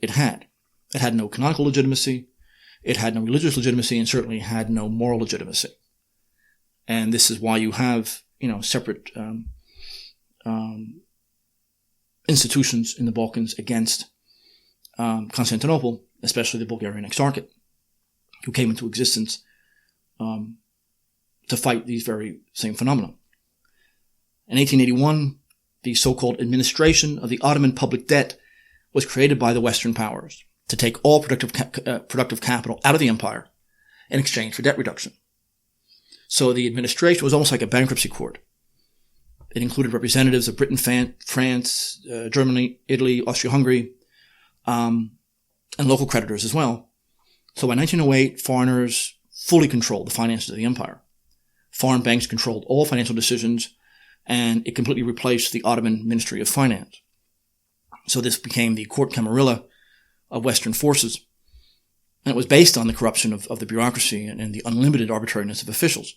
it had. It had no canonical legitimacy, it had no religious legitimacy, and certainly had no moral legitimacy. And this is why you have, separate institutions in the Balkans against Constantinople, especially the Bulgarian Exarchate, who came into existence to fight these very same phenomena. In 1881, the so-called administration of the Ottoman public debt was created by the Western powers to take all productive capital out of the empire in exchange for debt reduction. So the administration was almost like a bankruptcy court. It included representatives of Britain, France, Germany, Italy, Austria-Hungary, and local creditors as well. So by 1908, foreigners fully controlled the finances of the empire. Foreign banks controlled all financial decisions, and it completely replaced the Ottoman Ministry of Finance. So this became the court camarilla of Western forces, and it was based on the corruption of the bureaucracy and the unlimited arbitrariness of officials,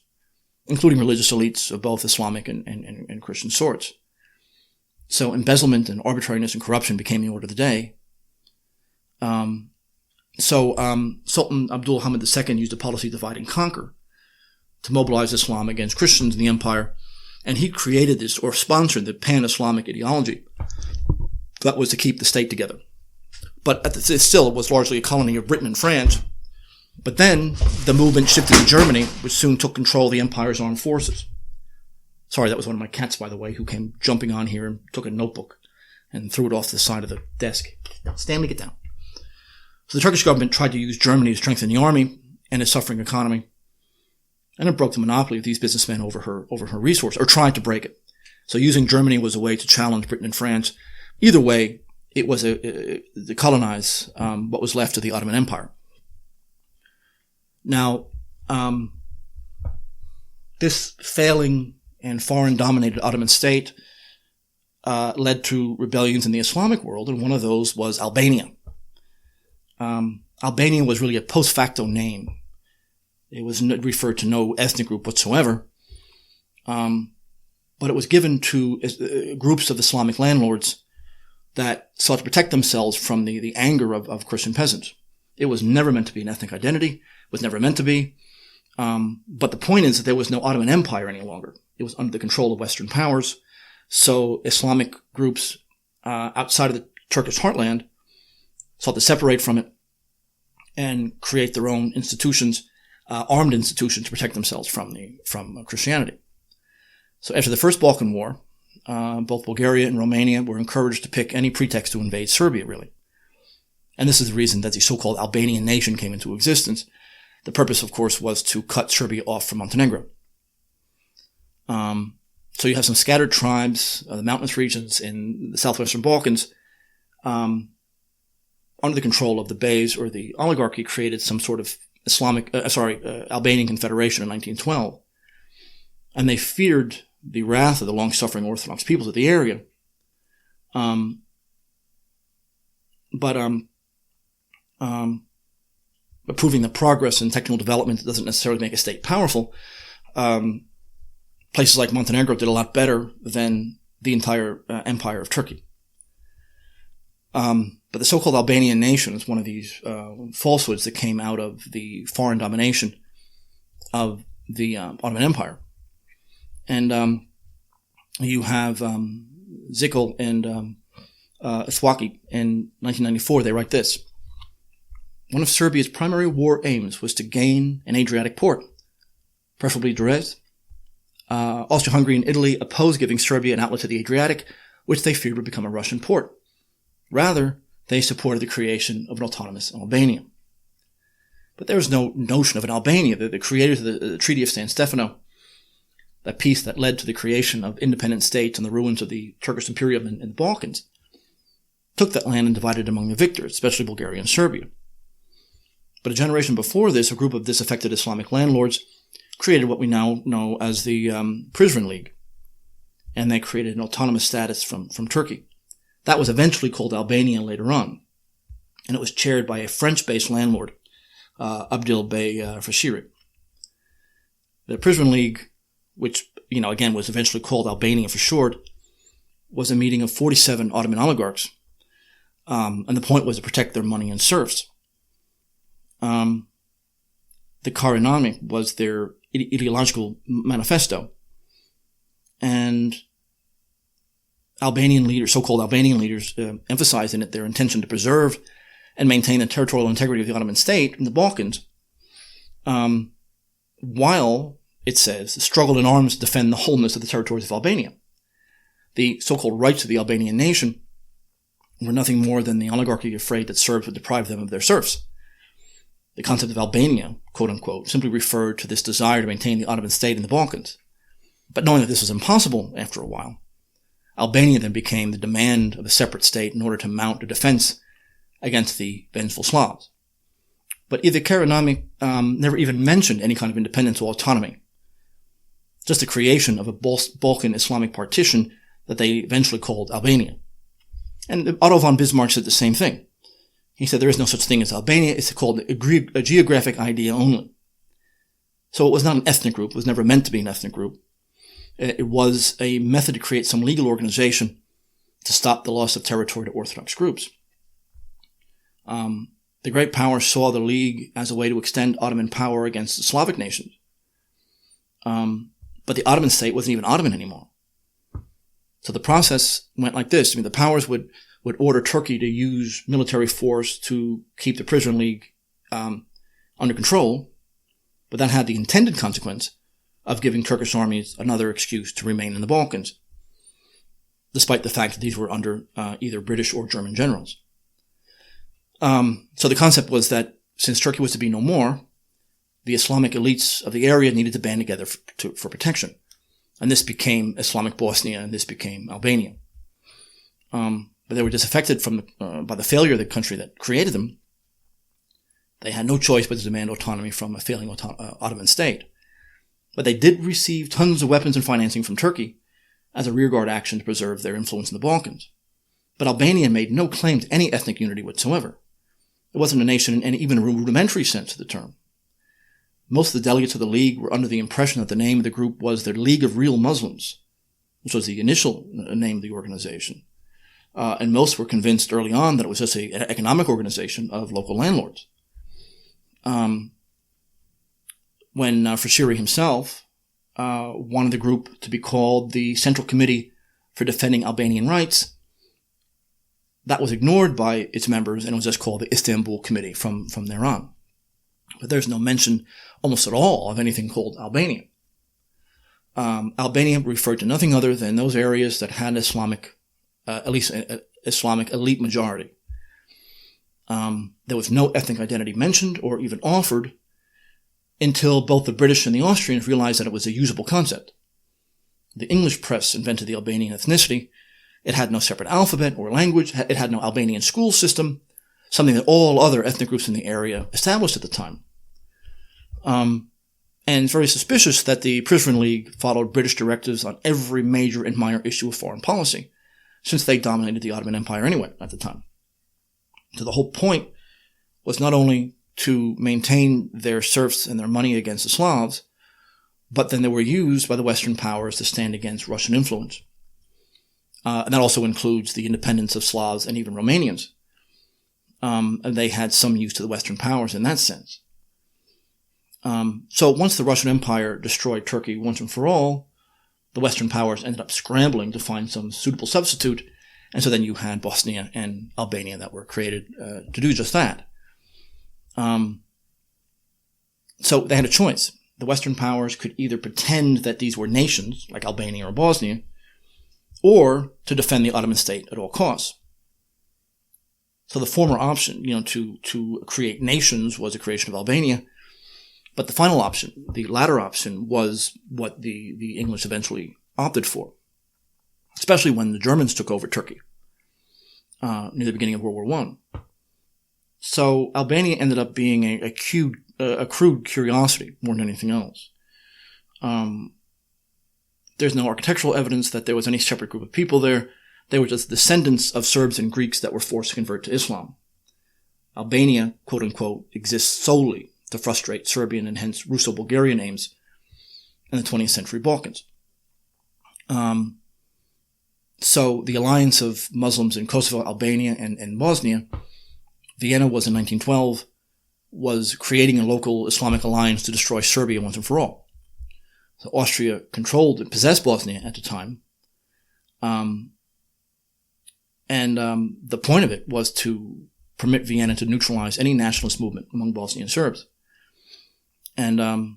including religious elites of both Islamic and Christian sorts. So embezzlement and arbitrariness and corruption became the order of the day. Sultan Abdul Hamid II used a policy divide and conquer to mobilize Islam against Christians in the empire, and he created this, or sponsored, the pan-Islamic ideology that was to keep the state together. But it still was largely a colony of Britain and France. But then the movement shifted to Germany, which soon took control of the empire's armed forces. Sorry, that was one of my cats, by the way, who came jumping on here and took a notebook and threw it off the side of the desk. Stanley, get down. So the Turkish government tried to use Germany to strengthen the army and its suffering economy, and it broke the monopoly of these businessmen over her resource, or tried to break it. So using Germany was a way to challenge Britain and France. Either way, it was to colonize what was left of the Ottoman Empire. Now, this failing and foreign-dominated Ottoman state led to rebellions in the Islamic world, and one of those was Albania. Albania was really a post facto name. It was referred to no ethnic group whatsoever, but it was given to groups of Islamic landlords that sought to protect themselves from the anger of Christian peasants. It was never meant to be an ethnic identity, was never meant to be, but the point is that there was no Ottoman Empire any longer. It was under the control of Western powers, so Islamic groups outside of the Turkish heartland sought to separate from it and create their own institutions, armed institutions, to protect themselves from Christianity. So after the First Balkan War, both Bulgaria and Romania were encouraged to pick any pretext to invade Serbia, really. And this is the reason that the so-called Albanian nation came into existence. The purpose, of course, was to cut Serbia off from Montenegro. So you have some scattered tribes, the mountainous regions in the southwestern Balkans, under the control of the Beys, or the oligarchy, created some sort of Albanian confederation in 1912. And they feared the wrath of the long-suffering Orthodox peoples of the area. But proving that progress in technical development doesn't necessarily make a state powerful. Places like Montenegro did a lot better than the entire empire of Turkey. But the so-called Albanian nation is one of these falsehoods that came out of the foreign domination of the Ottoman Empire. And you have Zickel and Thwacki in 1994. They write this: one of Serbia's primary war aims was to gain an Adriatic port, preferably Dresde. Austria-Hungary and Italy opposed giving Serbia an outlet to the Adriatic, which they feared would become a Russian port. Rather, they supported the creation of an autonomous Albania. But there was no notion of an Albania. The creators of the Treaty of San Stefano, that peace that led to the creation of independent states on the ruins of the Turkish Imperium in the Balkans, took that land and divided it among the victors, especially Bulgaria and Serbia. But a generation before this, a group of disaffected Islamic landlords created what we now know as the Prizren League, and they created an autonomous status from Turkey. That was eventually called Albania later on, and it was chaired by a French-based landlord, Abdil Bey Fashiri. The Prizren League, which again was eventually called Albania for short, was a meeting of 47 Ottoman oligarchs, and the point was to protect their money and serfs. The Karinami was their ideological manifesto, and Albanian leaders, so-called Albanian leaders, emphasized in it their intention to preserve and maintain the territorial integrity of the Ottoman state in the Balkans, while, it says, struggled in arms to defend the wholeness of the territories of Albania. The so-called rights of the Albanian nation were nothing more than the oligarchy afraid that Serbs would deprive them of their serfs. The concept of Albania, quote-unquote, simply referred to this desire to maintain the Ottoman state in the Balkans. But knowing that this was impossible after a while, Albania then became the demand of a separate state in order to mount a defense against the vengeful Slavs. But either Karinami never even mentioned any kind of independence or autonomy, just the creation of a Balkan Islamic partition that they eventually called Albania. And Otto von Bismarck said the same thing. He said there is no such thing as Albania, it's called a geographic idea only. So it was not an ethnic group, it was never meant to be an ethnic group. It was a method to create some legal organization to stop the loss of territory to Orthodox groups. The great powers saw the League as a way to extend Ottoman power against the Slavic nations. But the Ottoman state wasn't even Ottoman anymore. So the process went like this. The powers would order Turkey to use military force to keep the Prizren League under control, but that had the intended consequence of giving Turkish armies another excuse to remain in the Balkans, despite the fact that these were under either British or German generals. So the concept was that since Turkey was to be no more, the Islamic elites of the area needed to band together for protection. And this became Islamic Bosnia, and this became Albania. But they were disaffected by the failure of the country that created them. They had no choice but to demand autonomy from a failing Ottoman state. But they did receive tons of weapons and financing from Turkey as a rearguard action to preserve their influence in the Balkans. But Albania made no claim to any ethnic unity whatsoever. It wasn't a nation in any even rudimentary sense of the term. Most of the delegates of the League were under the impression that the name of the group was the League of Real Muslims, which was the initial name of the organization. And most were convinced early on that it was just an economic organization of local landlords. When Fashiri himself wanted the group to be called the Central Committee for Defending Albanian Rights, that was ignored by its members and it was just called the Istanbul Committee from there on. But there's no mention almost at all of anything called Albania. Albania referred to nothing other than those areas that had Islamic, at least Islamic elite majority. There was no ethnic identity mentioned or even offered until both the British and the Austrians realized that it was a usable concept. The English press invented the Albanian ethnicity. It had no separate alphabet or language. It had no Albanian school system, something that all other ethnic groups in the area established at the time. And it's very suspicious that the Prizren League followed British directives on every major and minor issue of foreign policy, since they dominated the Ottoman Empire anyway at the time. So the whole point was not only to maintain their serfs and their money against the Slavs, but then they were used by the Western powers to stand against Russian influence. And that also includes the independence of Slavs and even Romanians. And they had some use to the Western powers in that sense. So once the Russian Empire destroyed Turkey once and for all, the Western powers ended up scrambling to find some suitable substitute. And so then you had Bosnia and Albania that were created to do just that. So they had a choice. The Western powers could either pretend that these were nations, like Albania or Bosnia, or to defend the Ottoman state at all costs. So the former option, to create nations was the creation of Albania. But the final option, the latter option, was what the English eventually opted for, especially when the Germans took over Turkey near the beginning of World War I. So Albania ended up being a crude curiosity more than anything else. There's no architectural evidence that there was any separate group of people there. They were just descendants of Serbs and Greeks that were forced to convert to Islam. Albania, quote unquote, exists solely to frustrate Serbian and hence Russo-Bulgarian aims in the 20th century Balkans. So the alliance of Muslims in Kosovo, Albania, and Bosnia, Vienna was in 1912, was creating a local Islamic alliance to destroy Serbia once and for all. So Austria controlled and possessed Bosnia at the time. The point of it was to permit Vienna to neutralize any nationalist movement among Bosnian Serbs. And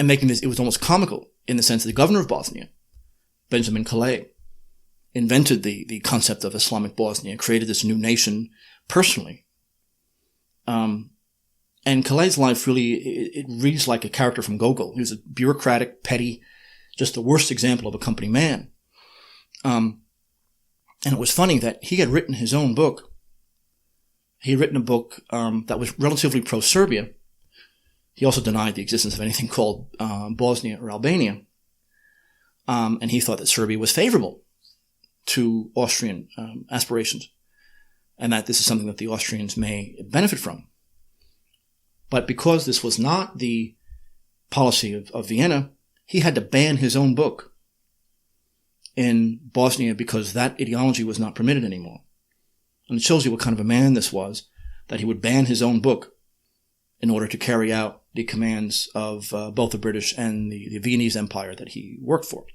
making this, it was almost comical in the sense that the governor of Bosnia, Benjamin Calais, invented the concept of Islamic Bosnia, created this new nation personally. And Calais' life really, it reads like a character from Gogol. He was a bureaucratic, petty, just the worst example of a company man. And it was funny that he had written his own book. He had written a book that was relatively pro-Serbia. He also denied the existence of anything called Bosnia or Albania. And he thought that Serbia was favorable to Austrian aspirations, and that this is something that the Austrians may benefit from. But because this was not the policy of Vienna, he had to ban his own book in Bosnia because that ideology was not permitted anymore. And it shows you what kind of a man this was, that he would ban his own book in order to carry out the commands of both the British and the Viennese Empire that he worked for.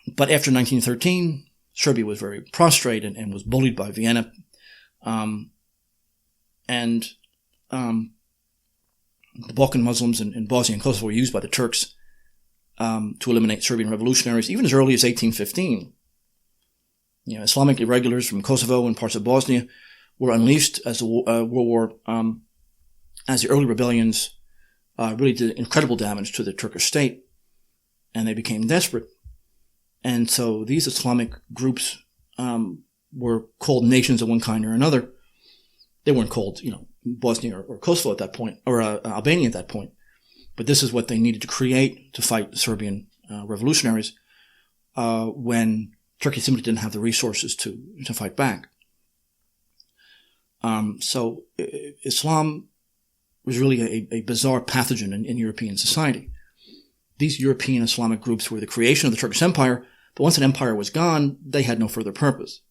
But after 1913, Serbia was very prostrate and was bullied by Vienna. The Balkan Muslims in Bosnia and Kosovo were used by the Turks to eliminate Serbian revolutionaries, even as early as 1815. Islamic irregulars from Kosovo and parts of Bosnia were unleashed as the World War, as the early rebellions really did incredible damage to the Turkish state, and they became desperate. And so these Islamic groups were called nations of one kind or another. They weren't called, Bosnia or Kosovo at that point, or Albania at that point. But this is what they needed to create to fight the Serbian revolutionaries when Turkey simply didn't have the resources to fight back. So Islam was really a bizarre pathogen in European society. These European Islamic groups were the creation of the Turkish Empire, but once an empire was gone, they had no further purpose.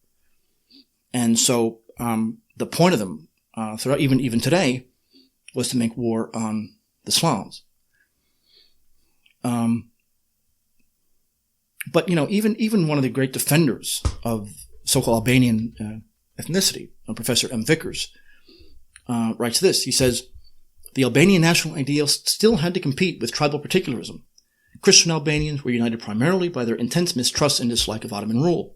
And so the point of them, throughout even today, was to make war on the Slavs. But even one of the great defenders of so-called Albanian ethnicity, Professor M. Vickers, writes this. He says, "The Albanian national ideal still had to compete with tribal particularism. Christian Albanians were united primarily by their intense mistrust and dislike of Ottoman rule.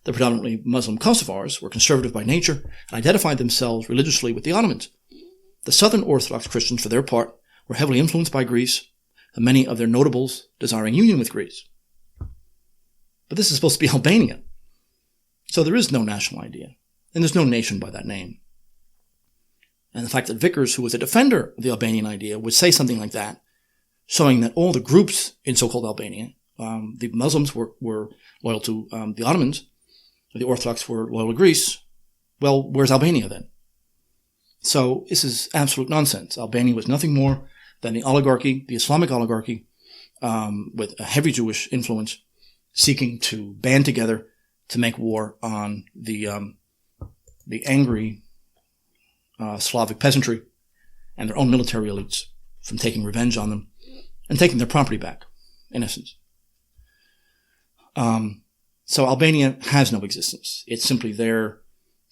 The predominantly Muslim Kosovars were conservative by nature and identified themselves religiously with the Ottomans. The Southern Orthodox Christians, for their part, were heavily influenced by Greece, and many of their notables desiring union with Greece." But this is supposed to be Albania. So there is no national idea, and there's no nation by that name. And the fact that Vickers, who was a defender of the Albanian idea, would say something like that, showing that all the groups in so-called Albania, the Muslims were loyal to the Ottomans, the Orthodox were loyal to Greece, Well, where's Albania then? So this is absolute nonsense. Albania was nothing more than the oligarchy, the Islamic oligarchy, with a heavy Jewish influence, seeking to band together to make war on the angry Slavic peasantry and their own military elites from taking revenge on them and taking their property back, in essence. So Albania has no existence. It's simply there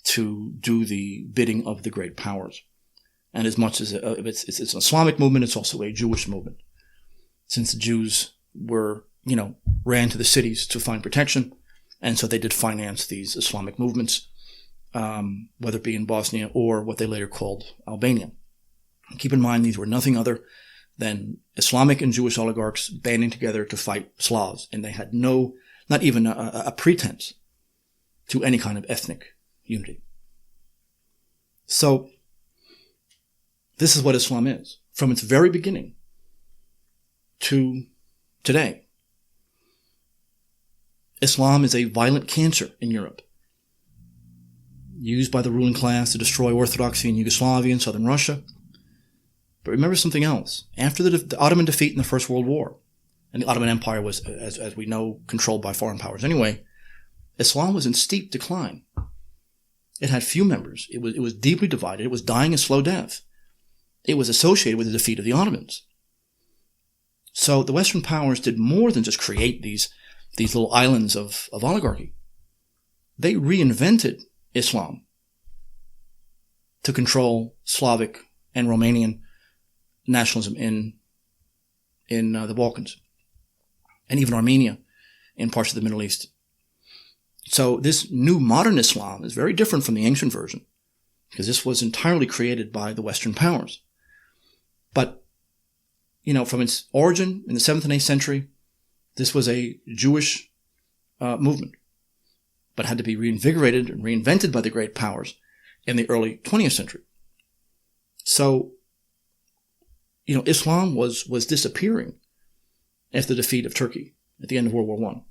to do the bidding of the great powers. And as much as it's an Islamic movement, it's also a Jewish movement. Since the Jews ran to the cities to find protection, and so they did finance these Islamic movements, whether it be in Bosnia or what they later called Albania. Keep in mind, these were nothing other than Islamic and Jewish oligarchs banding together to fight Slavs, and they had not even a pretense to any kind of ethnic unity. So, this is what Islam is, from its very beginning to today. Islam is a violent cancer in Europe, used by the ruling class to destroy Orthodoxy in Yugoslavia and southern Russia. But remember something else. After the Ottoman defeat in the First World War, and the Ottoman Empire was, as we know, controlled by foreign powers anyway, Islam was in steep decline. It had few members. It was deeply divided. It was dying a slow death. It was associated with the defeat of the Ottomans. So the Western powers did more than just create these little islands of oligarchy. They reinvented Islam to control Slavic and Romanian nationalism in the Balkans, and even Armenia in parts of the Middle East. So this new modern Islam is very different from the ancient version, because this was entirely created by the Western powers. But, from its origin in the 7th and 8th century, this was a Jewish movement, but had to be reinvigorated and reinvented by the great powers in the early 20th century. So, Islam was disappearing after the defeat of Turkey at the end of World War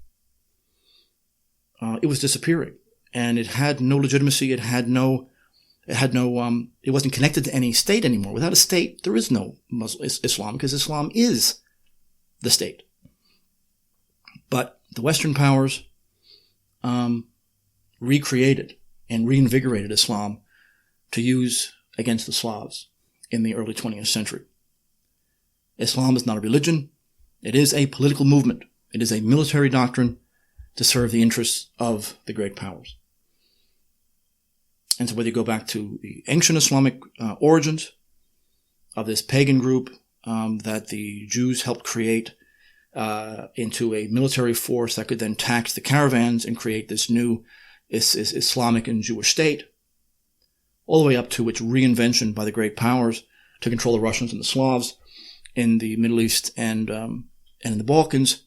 I. It was disappearing, and it had no legitimacy. It wasn't connected to any state anymore. Without a state, there is no Islam, because Islam is the state. But the Western powers recreated and reinvigorated Islam to use against the Slavs in the early 20th century. Islam is not a religion. It is a political movement. It is a military doctrine to serve the interests of the great powers. And so whether you go back to the ancient Islamic origins of this pagan group that the Jews helped create into a military force that could then tax the caravans and create this new Islamic and Jewish state, all the way up to its reinvention by the great powers to control the Russians and the Slavs in the Middle East and in the Balkans,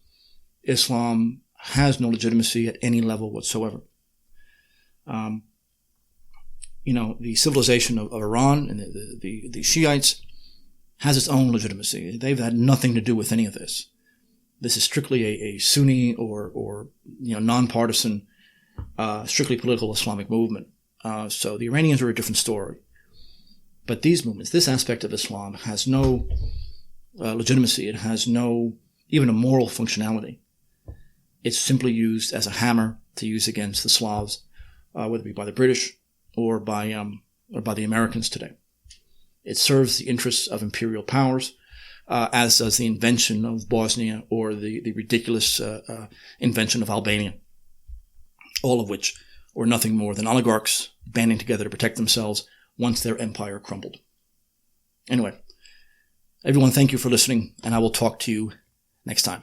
Islam has no legitimacy at any level whatsoever. The civilization of Iran and the Shiites has its own legitimacy. They've had nothing to do with any of this. This is strictly a Sunni or nonpartisan, strictly political Islamic movement. So the Iranians are a different story. But these movements, this aspect of Islam has no legitimacy. It has no even a moral functionality. It's simply used as a hammer to use against the Slavs, whether it be by the British or by the Americans today. It serves the interests of imperial powers, as does the invention of Bosnia or the ridiculous invention of Albania, all of which were nothing more than oligarchs banding together to protect themselves once their empire crumbled. Anyway, everyone, thank you for listening, and I will talk to you next time.